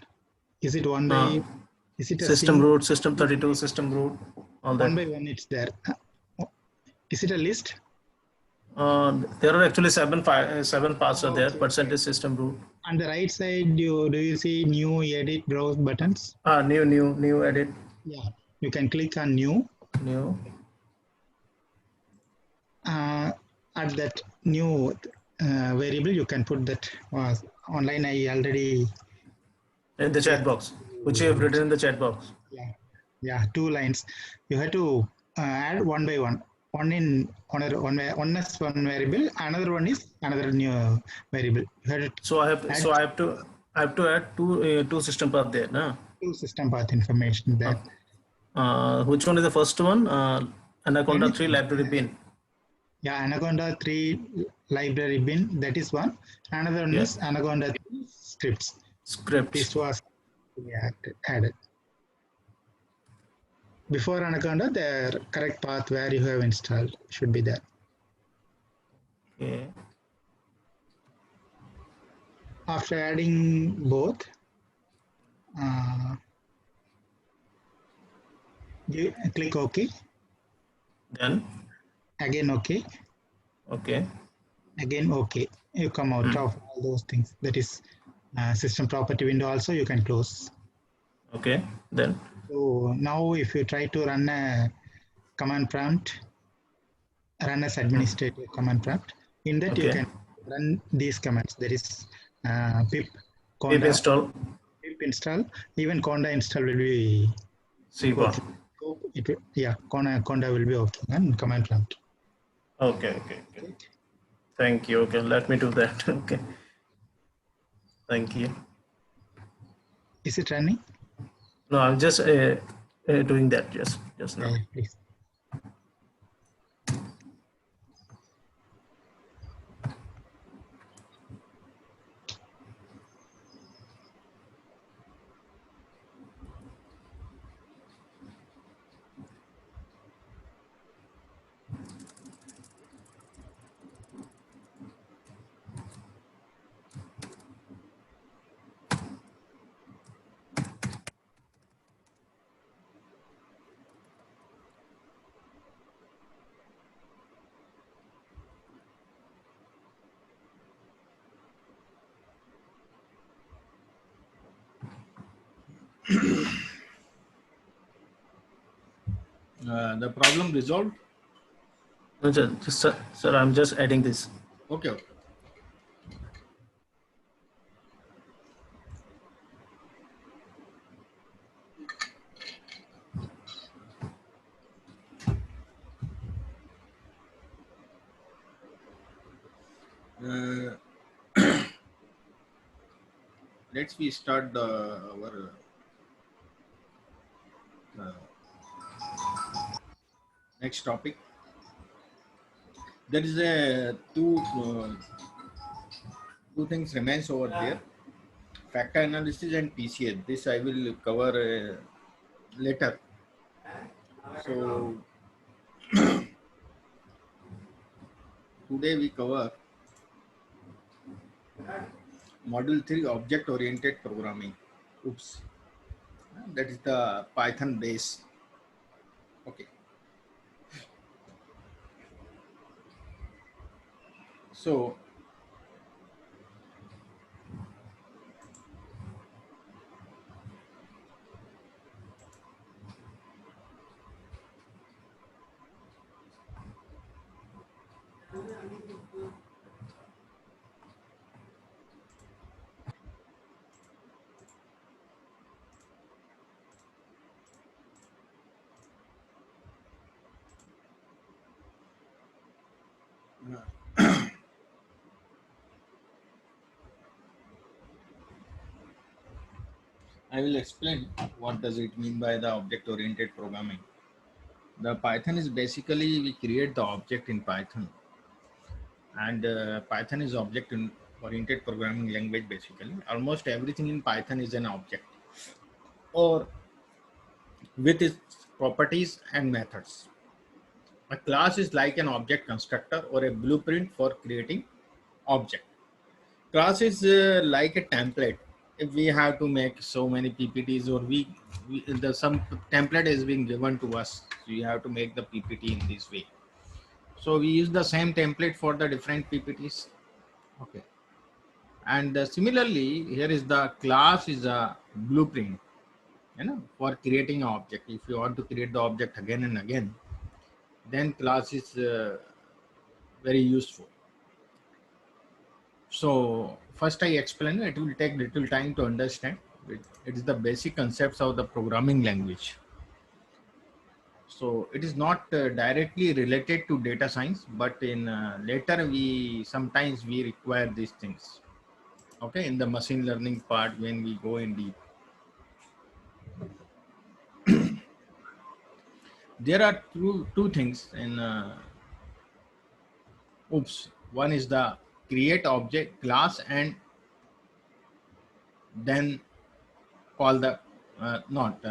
is it one by? Is it a system root, system 32, system root, all that? One by one, it's there. Is it a list? There are actually seven paths are there. Percentage system root. On the right side, do you see new, edit, browse buttons? New edit. Yeah, you can click on new. New. At that new variable, you can put that online. I already In the chat box, which you have written in the chat box. Yeah, 2 lines. You have to add one by one. One is one variable, another one is another new variable. So I have to add two system path there, no? Two system path information there. Which one is the first one? Anaconda 3 library bin. Yeah, Anaconda 3 library bin, that is one. Another one is Anaconda 3 scripts. This was added. Before Anaconda, the correct path where you have installed should be there. Okay. After adding both, you click OK. Then again OK. Okay. Again OK. You come out of all those things. That is system property window also you can close. Okay. Then. So now if you try to run a command prompt, run as administrative command prompt, in that you can run these commands. There is pip conda, pip install, even conda install will be working. Conda will be okay on command prompt. Okay. Thank you. Okay, let me do that. Okay. Thank you. Is it running? No, I'm just doing that just now. Yeah, please. The problem resolved? No, sir, I'm just adding this. Okay. Let's start our next topic. There is a two things remains over there: factor analysis and PCA. This I will cover later. So today we cover module 3, object oriented programming. Oops, that is the Python base. Okay, so I will explain what does it mean by the object oriented programming. The Python is basically we create the object in Python, and Python is object oriented programming language. Basically, almost everything in Python is an object or with its properties and methods. A class is like an object constructor or a blueprint for creating object. Class is like a template. If we have to make so many PPTs, or some template is being given to us, so you have to make the PPT in this way. So we use the same template for the different PPTs. Okay. And similarly, here is the class is a blueprint, for creating an object. If you want to create the object again and again, then class is very useful. So first I explain, it will take little time to understand. It is the basic concepts of the programming language. So it is not directly related to data science, but in later sometimes we require these things. Okay, in the machine learning part when we go in deep. There are two things in oops. One is the create object class, and then call the not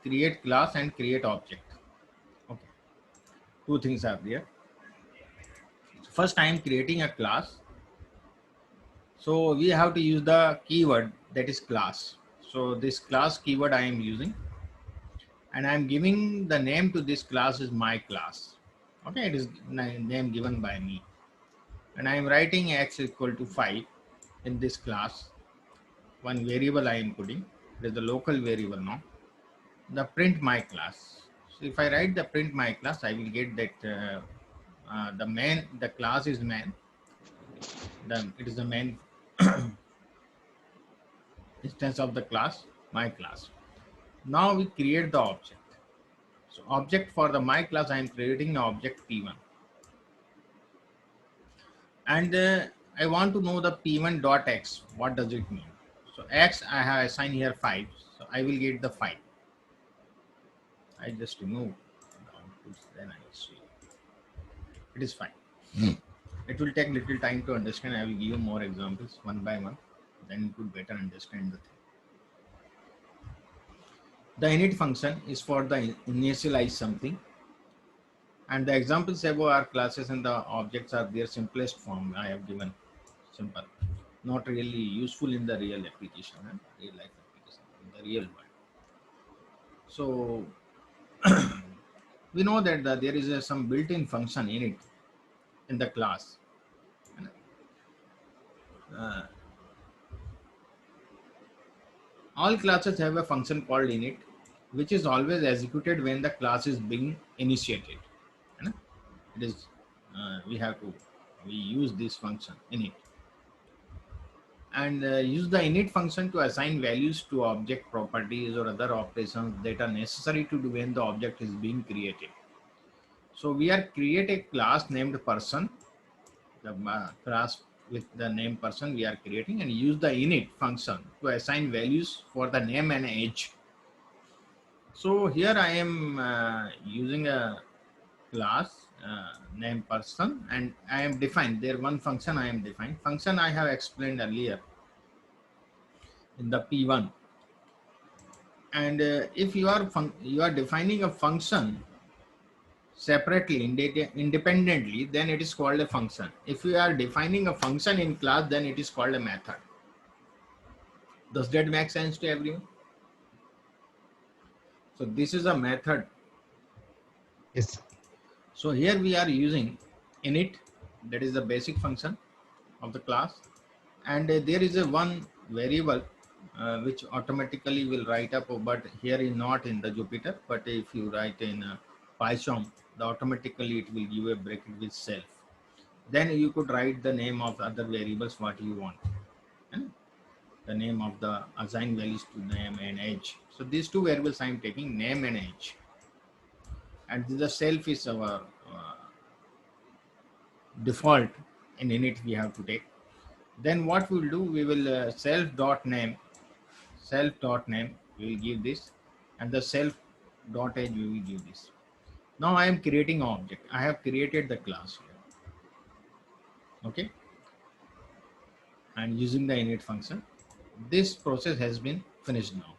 create class and create object. Okay, two things are there. First, I am creating a class, so we have to use the keyword that is class. So this class keyword I am using, and I am giving the name to this class is my class. Okay, it is name given by me, and I am writing x equal to 5 in this class. One variable I am putting, it is the local variable now, the print my class. So if I write the print my class, I will get that the class is man, it is the main instance of the class, my class. Now we create the object. So object for the my class, I am creating the object P1, and I want to know the P1 dot x. What does it mean? So x I have assigned here 5, so I will get the 5. I just remove the outputs, then I will see. It is 5. It will take little time to understand. I will give you more examples one by one, then you could better understand the thing. The init function is for the initialize something, and the examples above are classes and the objects are their simplest form. I have given simple, not really useful in the real application, real life application, in the real world. So we know that there is some built-in function in it in the class. Uh, all classes have a function called init, which is always executed when the class is being initiated. It is we use this function init, and use the init function to assign values to object properties or other operations that are necessary to do when the object is being created. So we are create a class named person, the class with the name person we are creating, and use the init function to assign values for the name and age. So here I am using a class name person, and I am defined there one function I am defined. Function I have explained earlier in the P1. And if you are defining a function separately independently, then it is called a function. If you are defining a function in class, then it is called a method. Does that make sense to everyone? So this is a method. Yes. So here we are using init, that is the basic function of the class, and there is a one variable which automatically will write up, but here is not in the Jupyter, but if you write in Python, the automatically it will give a bracket with self. Then you could write the name of other variables what you want, and the name of the assigned values to name and age. So these two variables I am taking, name and age, and the self is our default in init we have to take. Then what we'll do, we will self dot name we will give this, and the self dot age we will give this. Now I am creating an object. I have created the class here. Okay, and using the init function, this process has been finished now.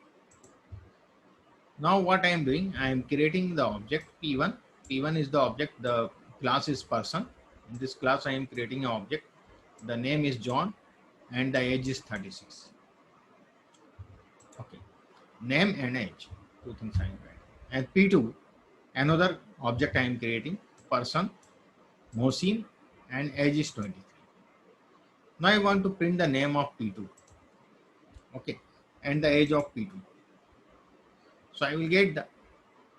Now what I am doing, I am creating the object P1. P1 is the object, the class is person. In this class I am creating an object. The name is John and the age is 36. Okay, name and age, two things I am writing. And P2, another object I am creating, person, Mohsin, and age is 23. Now I want to print the name of P2, okay, and the age of P2. So I will get the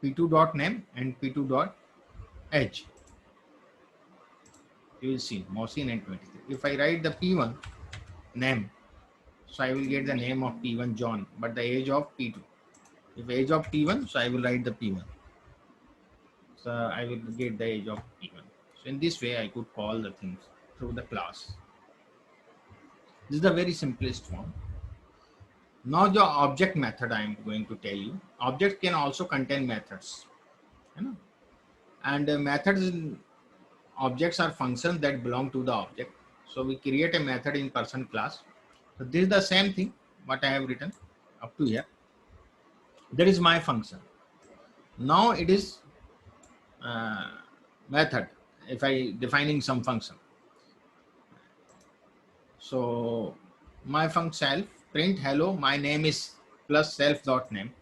P2 dot name and P2 dot age. You will see Mohsin and 23. If I write the P1 name, so I will get the name of P1 John, but the age of P2. If age of P1, so I will write the P1. So I will get the age of P1. So in this way, I could call the things through the class. This is the very simplest form. Now the object method I am going to tell you. Object can also contain methods. You know? And methods in objects are functions that belong to the object. So we create a method in person class. So this is the same thing what I have written up to here. That is my function. Now it is method if I defining some function. So my function self print hello, my name is plus self dot name,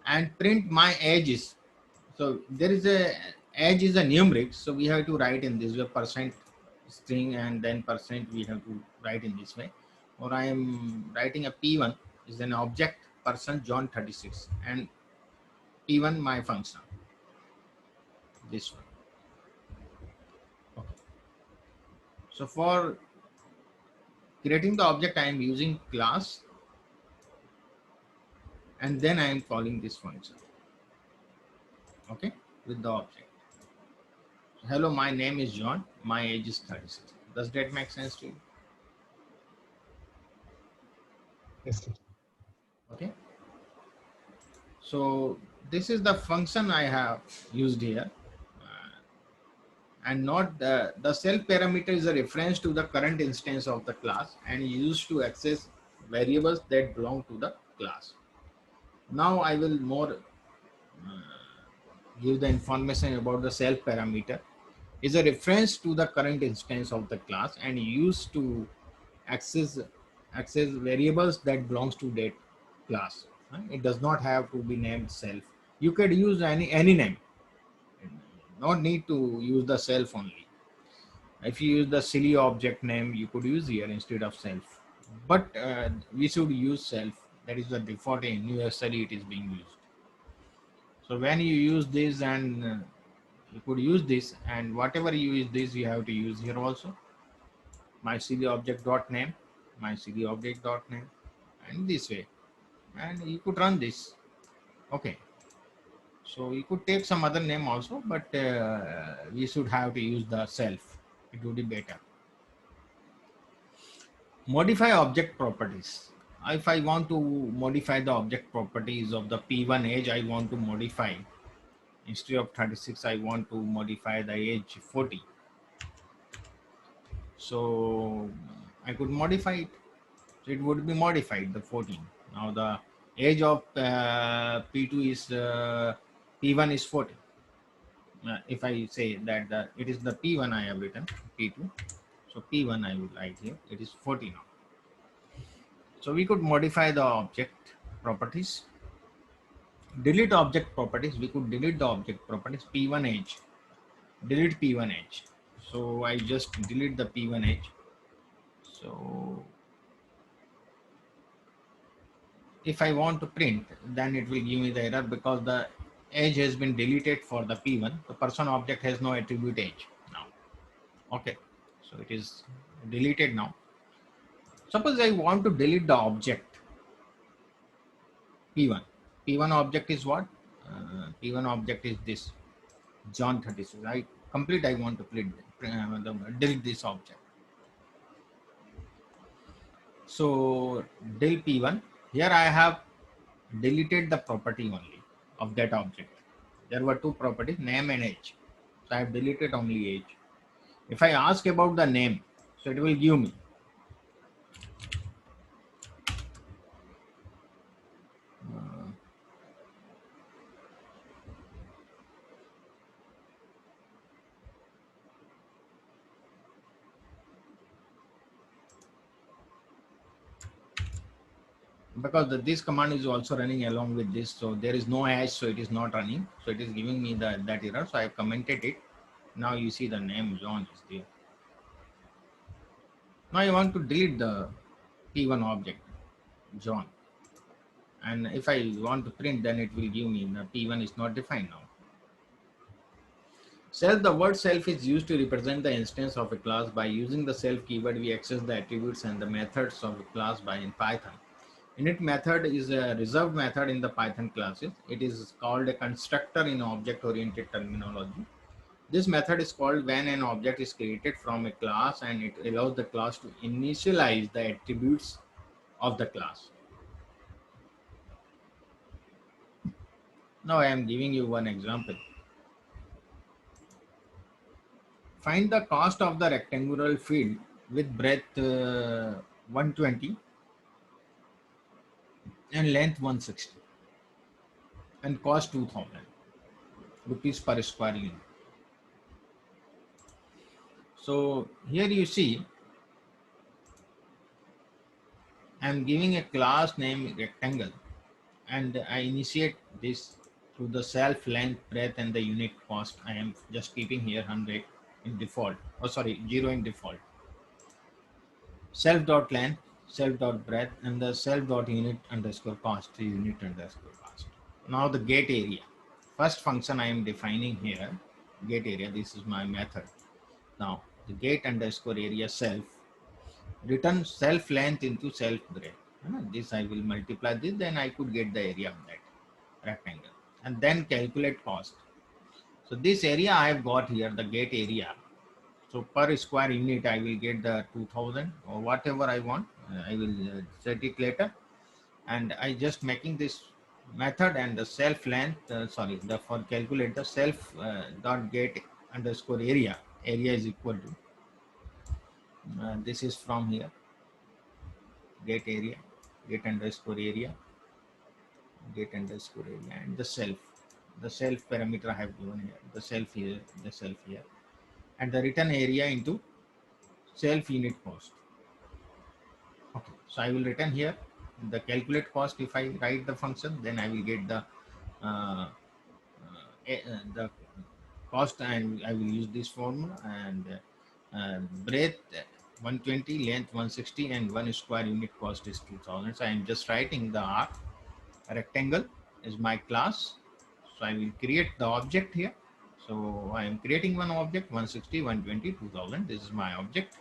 and print my age is. So there is a age is a numeric, so we have to write in this way percent string and then percent we have to write in this way. Or I am writing a P1 is an object person John 36 and P1 my function. This one. Okay. So for creating the object, I am using class and then I am calling this function. Okay, with the object. So, hello, my name is John. My age is 36. Does that make sense to you? Yes, sir. Okay. So this is the function I have used here. And not the self parameter is a reference to the current instance of the class and used to access variables that belong to the class. Now I will more give the information about the self parameter. Is a reference to the current instance of the class and used to access variables that belongs to that class. It does not have to be named self. You could use any name. Not need to use the self only. If you use the silly object name, you could use here instead of self. But we should use self. That is the default and universally it is being used. So when you use this and you could use this, and whatever you use this, you have to use here also. My silly object dot name, my silly object dot name, and this way. And you could run this. Okay. So you could take some other name also, but we should have to use the self. It would be better. Modify object properties. If I want to modify the object properties of the P1 age, I want to modify Instead of 36, I want to modify the age 40. So I could modify it. So it would be modified, the 14. Now the age of P2 is P1 is 40. If I say that it is the P1 I have written, P2. So P1 I will write here. It is 40 now. So we could modify the object properties. Delete object properties. We could delete the object properties. P1 age. Delete P1 age. So I just delete the P1 age. So if I want to print, then it will give me the error because the age has been deleted for the P1. The person object has no attribute age now. Okay, so it is deleted now. Suppose I want to delete the object P1. P1 object is what? P1 object is this John 36. I want to delete this object. So del P1. Here I have deleted the property only of that object. There were two properties, name and age. So I have deleted only age. If I ask about the name, so it will give me. Because this command is also running along with this, so there is no hash, so it is not running. So it is giving me that error. So I have commented it. Now you see the name John is there. Now I want to delete the P1 object, John. And if I want to print, then it will give me the P1 is not defined now. Self, the word self is used to represent the instance of a class. By using the self keyword, we access the attributes and the methods of a class in Python. Init method is a reserved method in the Python classes. It is called a constructor in object-oriented terminology. This method is called when an object is created from a class and it allows the class to initialize the attributes of the class. Now I am giving you one example. Find the cost of the rectangular field with breadth 120 and length 160 and cost 2000 rupees per square unit. So here you see I am giving a class name rectangle and I initiate this through the self, length, breadth and the unit cost. I am just keeping here 100 in default. Oh sorry, 0 in default. Self dot length, self dot breadth and the self dot unit underscore cost, unit underscore cost. Now the get area. First function I am defining here, get area, this is my method. Now the get underscore area self, return self length into self breadth. This I will multiply this, then I could get the area of that rectangle and then calculate cost. So this area I have got here, the get area. So per square unit I will get the 2000 or whatever I want. I will set it later, and I just making this method and the self length for calculate the self dot get underscore area. Area is equal to this is from here, get area, get underscore area, get underscore area, and the self parameter I have given here, the self here, the self here, and the return area into self unit cost. Okay, so I will return here the calculate cost. If I write the function, then I will get the cost, and I will use this formula, and breadth 120, length 160, and 1 square unit cost is 2000. So I am just writing the R. Rectangle is my class, so I will create the object here. So I am creating one object, 160, 120, 2000. This is my object.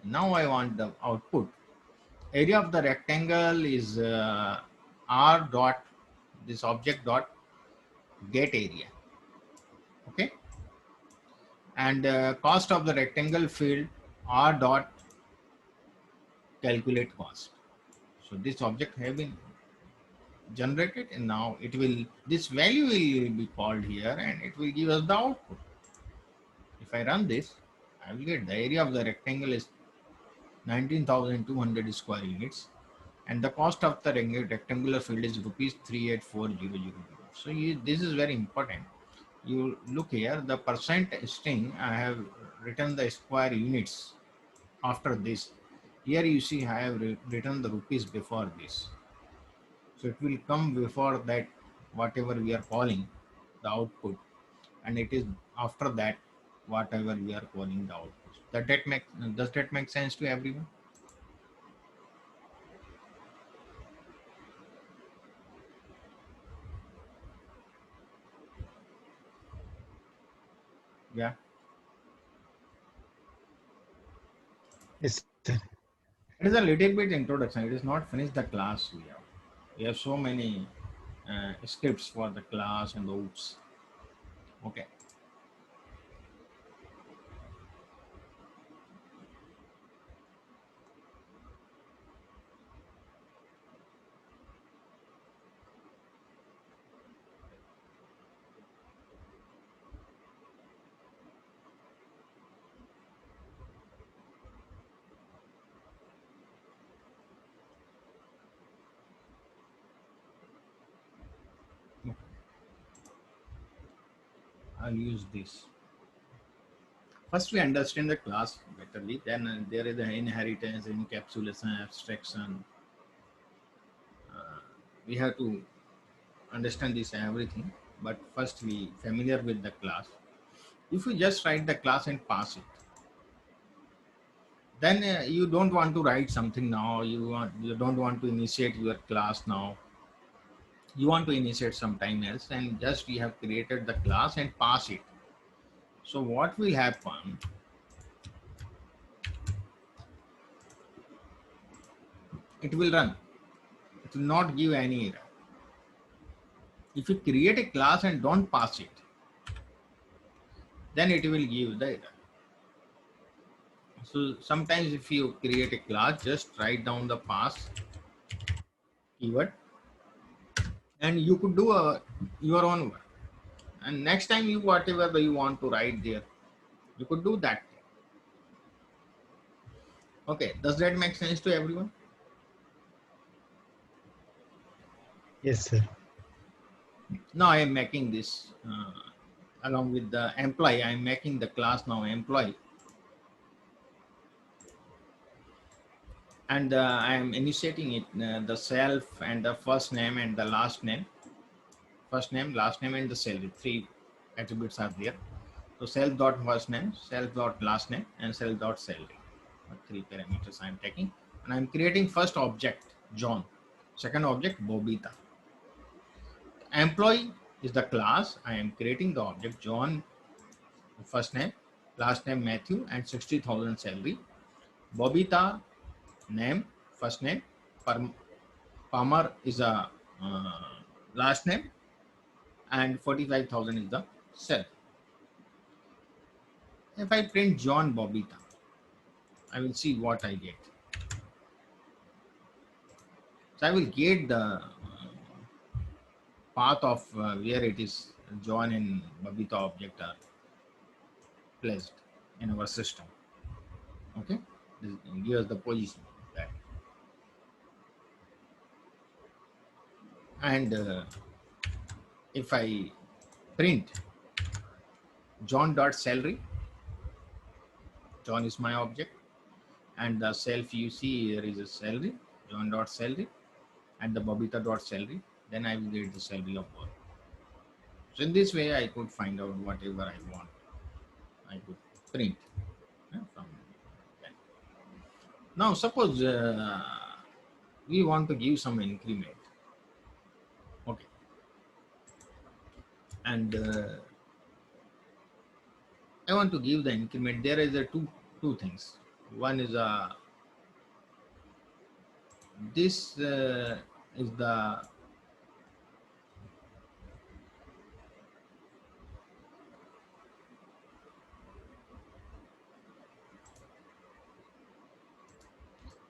Now I want the output. Area of the rectangle is R dot this object dot get area. Okay, and cost of the rectangle field R dot calculate cost. So this object have been generated, and now it will, this value will be called here and it will give us the output. If I run this, I will get the area of the rectangle is 19,200 square units, and the cost of the rectangular field is rupees 384000. So this is very important. You look here, the percent string, I have written the square units after this. Here you see I have written the rupees before this. So it will come before that, whatever we are calling the output, and it is after that whatever we are calling the output. Does that make sense to everyone? Yeah. Yes, sir. It is a little bit introduction. It is not finished the class we have. We have so many scripts for the class and the oops. Okay. I'll use this. First, we understand the class betterly. Then there is the inheritance, encapsulation, abstraction. We have to understand this everything. But first, we familiar with the class. If you just write the class and pass it, then you don't want to write something now. You don't want to initiate your class now. You want to initiate sometime else, and just we have created the class and pass it. So what will happen? It will run. It will not give any error. If you create a class and don't pass it, then it will give the error. So sometimes if you create a class, just write down the pass keyword, and you could do your own work. And next time you whatever you want to write there, you could do that. Okay, does that make sense to everyone? Yes, sir. Now I am making this along with the employee. I am making the class now employee, and I am initiating it the self and the first name and the last name. First name, last name, and the salary. Three attributes are there. So self dot first name, self dot last name, and self dot salary. Three parameters I am taking, and I am creating first object John, second object Bobita. Employee is the class. I am creating the object John, first name, last name Matthew, and 60,000 salary. Bobita, name, first name. Palmer is a last name, and 45,000 is the self. If I print John Bobita, I will see what I get. So I will get the path of where it is John and Bobita object are placed in our system. Okay, this gives the position of that. And if I print John dot salary, John is my object, and the self you see here is a salary, John dot salary, and the Bobita dot salary. Then I will get the salary of both. So in this way, I could find out whatever I want. I could print from that. Now, suppose we want to give some increment. Okay, and I want to give the increment. There is a two things. One is this is the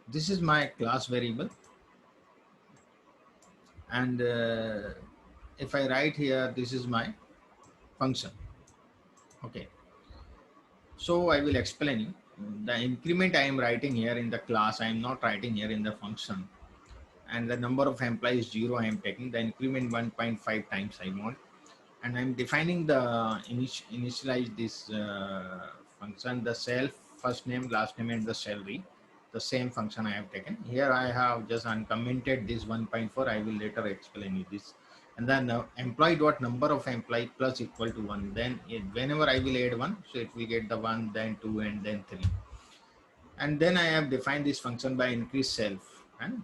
this is my class variable, And if I write here, this is my function. Okay, so I will explain you the increment I am writing here in the class. I am not writing here in the function. And the number of employees 0 I am taking. The increment 1.5 times I want, and I'm defining the initialize this function, the self, first name, last name, and the salary. The same function I have taken here. I have just uncommented this 1.4. I will later explain you this. And then employee dot number of employee plus equal to 1. Then whenever I will add 1, so it will get the 1, then 2, and then 3. And then I have defined this function by increase self, and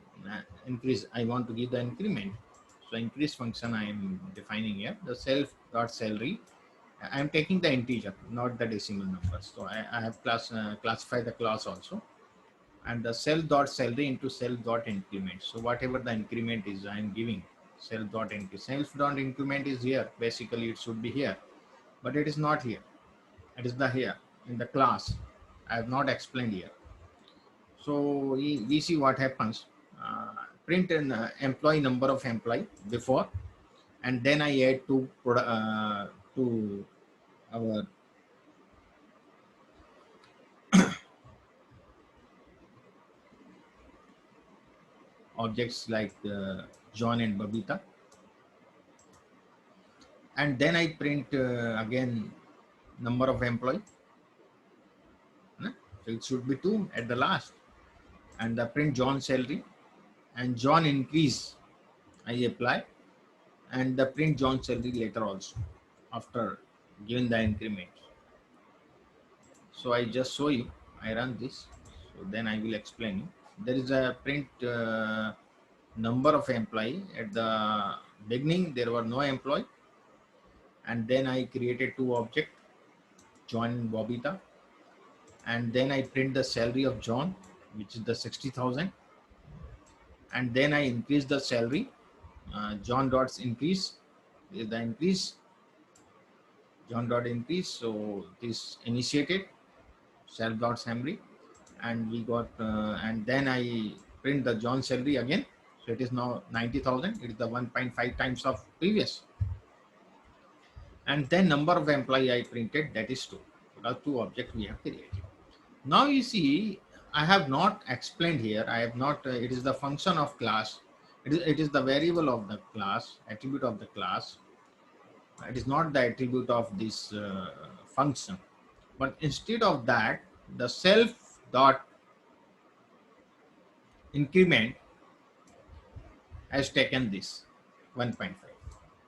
increase, I want to give the increment. So increase function I am defining here, the self dot salary. I am taking the integer, not the decimal numbers. So I have classified the class also, and the self dot salary into self dot increment. So whatever the increment is, I am giving self dot increment. Self dot increment is here. Basically, it should be here, but it is not here. It is the here in the class. I have not explained here. So we see what happens. Print an employee number of employee before, and then I add to our objects like John and Babita, and then I print again number of employee. So it should be 2 at the last, and the print John salary, and John increase I apply, and the print John salary later also after giving the increment. So I just show you, I run this, so then I will explain you. There is a print number of employee. At the beginning there were no employee, and then I created 2 objects, John and Bobita, and then I print the salary of John, which is the 60,000, and then I increase the salary. John dots increase is the increase, John dot increase. So this initiated self dot summary, and we got and then I print the John salary again. So it is now 90,000. It is the 1.5 times of previous, and then number of employee I printed, that is 2. So that's 2 objects we have created. Now you see, I have not explained here. I have not. It is the function of class. It is the variable of the class, attribute of the class. It is not the attribute of this function. But instead of that, the self dot increment has taken this 1.5.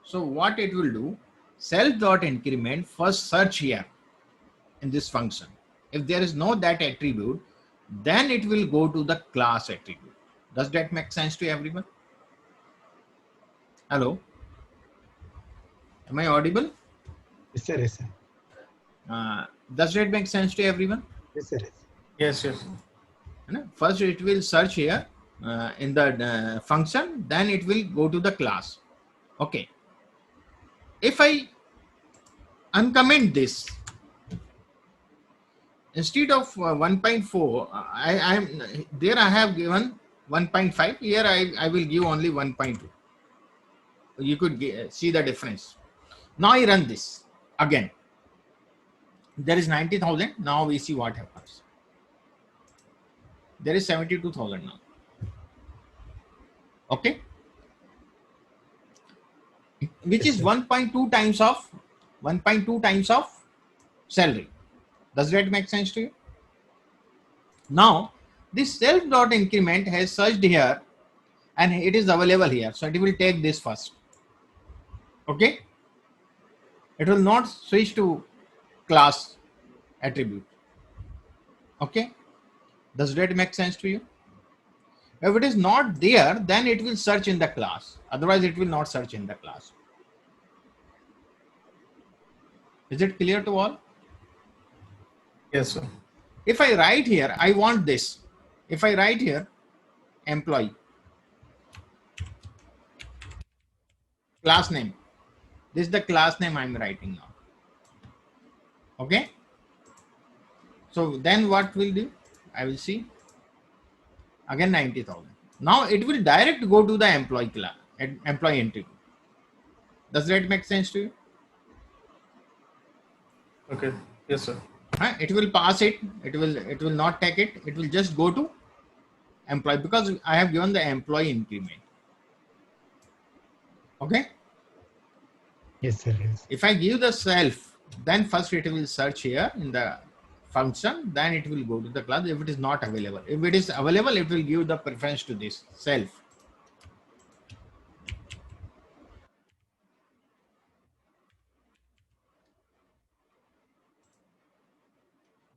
So what it will do, self dot increment first search here in this function. If there is no that attribute, then it will go to the class attribute. Does that make sense to everyone? Hello? Am I audible? Yes, sir. Yes, sir. Does that make sense to everyone? Yes, sir. Yes, yes. First it will search here in the function, then it will go to the class. Okay. If I uncomment this, instead of 1.4, I have given 1.5. Here I will give only 1.2. You could see the difference. Now I run this again. There is 90,000. Now we see what happens. There is 72,000 now. Okay. Which is 1.2 times of salary. Does that make sense to you? Now this self dot increment has searched here, and it is available here. So it will take this first. Okay. It will not switch to class attribute. Okay. Does that make sense to you? If it is not there, then it will search in the class. Otherwise, it will not search in the class. Is it clear to all? Yes, sir. If I write here, I want this. If I write here, employee, class name. This is the class name I'm writing now. Okay. So then what will do? I will see again 90,000. Now it will direct go to the employee class employee entry. Does that make sense to you? Okay. Yes, sir. It will pass it. It will not take it. It will just go to employee because I have given the employee increment. Okay. Yes, sir. Yes. If I give the self, then first it will search here in the function, then it will go to the class if it is not available. If it is available, it will give the preference to this self.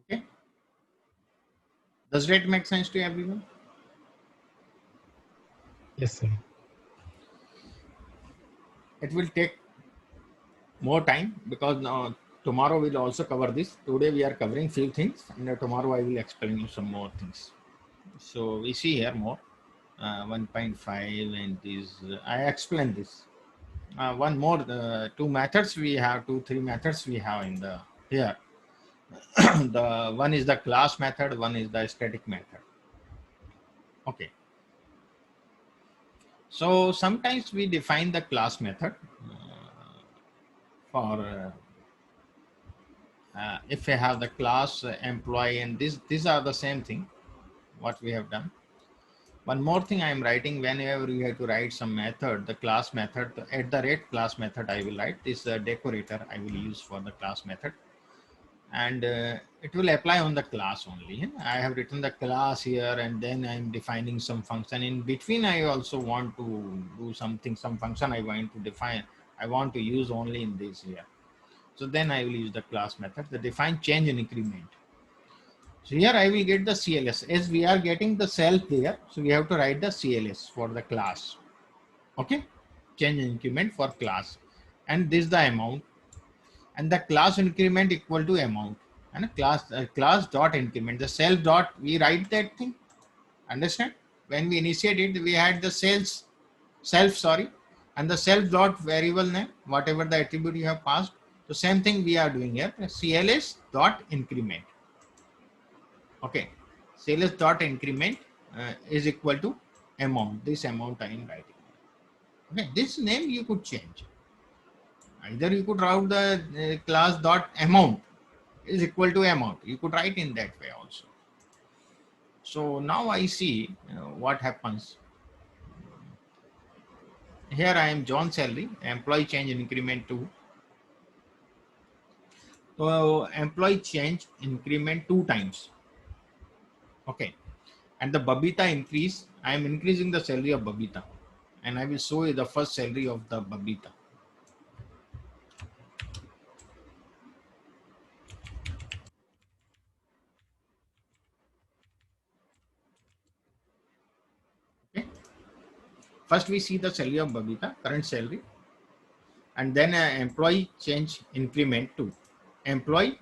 Okay. Does that make sense to everyone? Yes, sir. It will take more time because now tomorrow we'll also cover this. Today we are covering few things, and tomorrow I will explain you some more things. So we see here more 1.5 and this. I explained this. One more, two methods we have, three methods we have in the here. The one is the class method, one is the static method. Okay. So sometimes we define the class method for if we have the class employee and this, these are the same thing what we have done. One more thing I am writing whenever you have to write some method, the class method, at the rate class method I will write this decorator I will use for the class method, and it will apply on the class only. I have written the class here and then I am defining some function. In between I also want to do something, some function I want to define, I want to use only in this here. So then I will use the class method, the define change and increment. So here I will get the CLS. As we are getting the self there, so we have to write the CLS for the class. Okay, change and increment for class, and this is the amount, and the class increment equal to amount, and class dot increment. The self dot we write that thing. Understand? When we initiate it, we had the self sorry, and the self dot variable name, whatever the attribute you have passed. The same thing we are doing here. CLS dot increment. Okay, CLS dot increment is equal to amount. This amount I am writing. Okay, this name you could change. Either you could route the class dot amount is equal to amount. You could write in that way also. So now I see what happens. Here I am John salary, employee change increment 2. So employee change increment 2 times. Okay. And the Babita increase, I am increasing the salary of Babita. And I will show you the first salary of the Babita. Okay. First we see the salary of Babita, current salary. And then employee change increment 2. Employee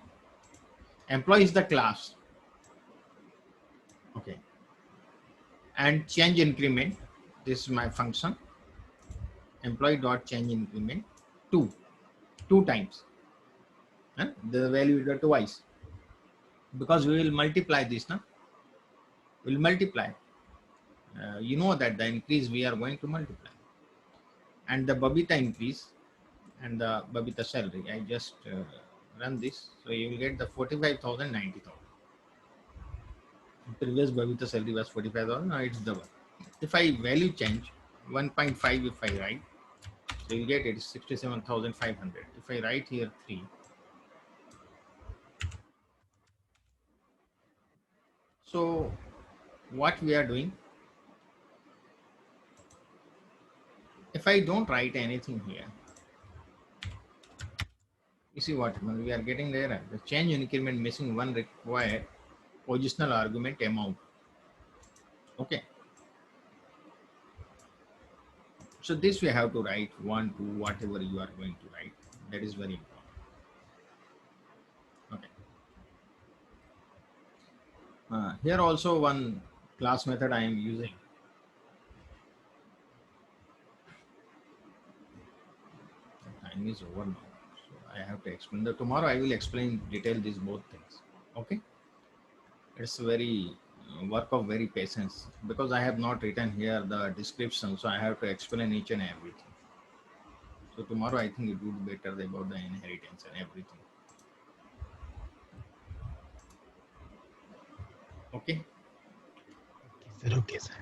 is the class. Okay. And change increment, this is my function. Employee dot change increment 2 times. The value is twice. Because we will multiply this now. We'll multiply. You know that the increase we are going to multiply. And the Babita increase and the Babita salary. I just run this. So you will get the 45,000, 90,000. Previous Babita salary was 45,000. Now it's double. If I value change 1.5, if I write, so you get it 67,500. If I write here 3, so what we are doing, if I don't write anything here, you see what we are getting there. The change increment missing one required positional argument amount. Okay. So this we have to write 1, 2, whatever you are going to write. That is very important. Okay. Here also one class method I am using. The time is over now. So I have to explain. Tomorrow I will explain detail these both things. Okay. It's very work of very patience, because I have not written here the description, so I have to explain each and everything. So tomorrow I think it would be better about the inheritance and everything. Okay. Okay, sir.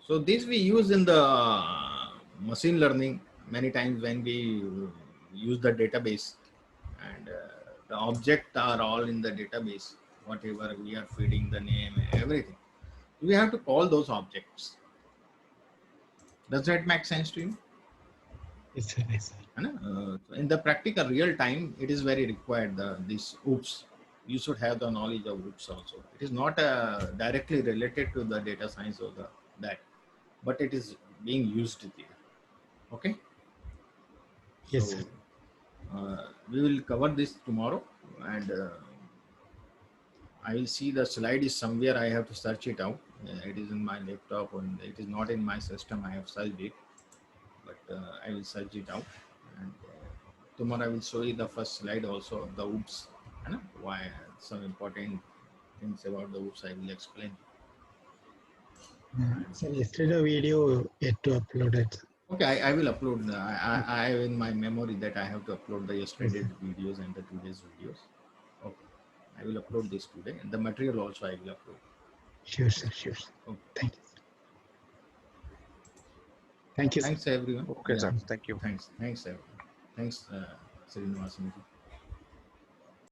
So this we use in the machine learning many times when we use the database, and the objects are all in the database. Whatever we are feeding the name, everything, we have to call those objects. Does that make sense to you? Yes, sir. Yes, sir. In the practical real time, it is very required. This OOPS, you should have the knowledge of OOPS also. It is not directly related to the data science or that, but it is being used there. Okay. Yes, So sir. we will cover this tomorrow, and I will see the slide is somewhere. I have to search it out. It is in my laptop, and it is not in my system. I have searched it, but I will search it out. And tomorrow I will show you the first slide also of the OOPS. Why some important things about the OOPS I will explain. Sir, yesterday video yet to upload it. Okay, I will upload. I have in my memory that I have to upload the yesterday's Yes, videos and the today's videos. Okay, I will upload this today, and the material also I will upload. Sure, sir. Sure, sir. Okay. Thank you. Thank you, sir. Thanks everyone. Okay, Yeah. sir. Thank you. Thanks everyone. Thanks, Srinivas.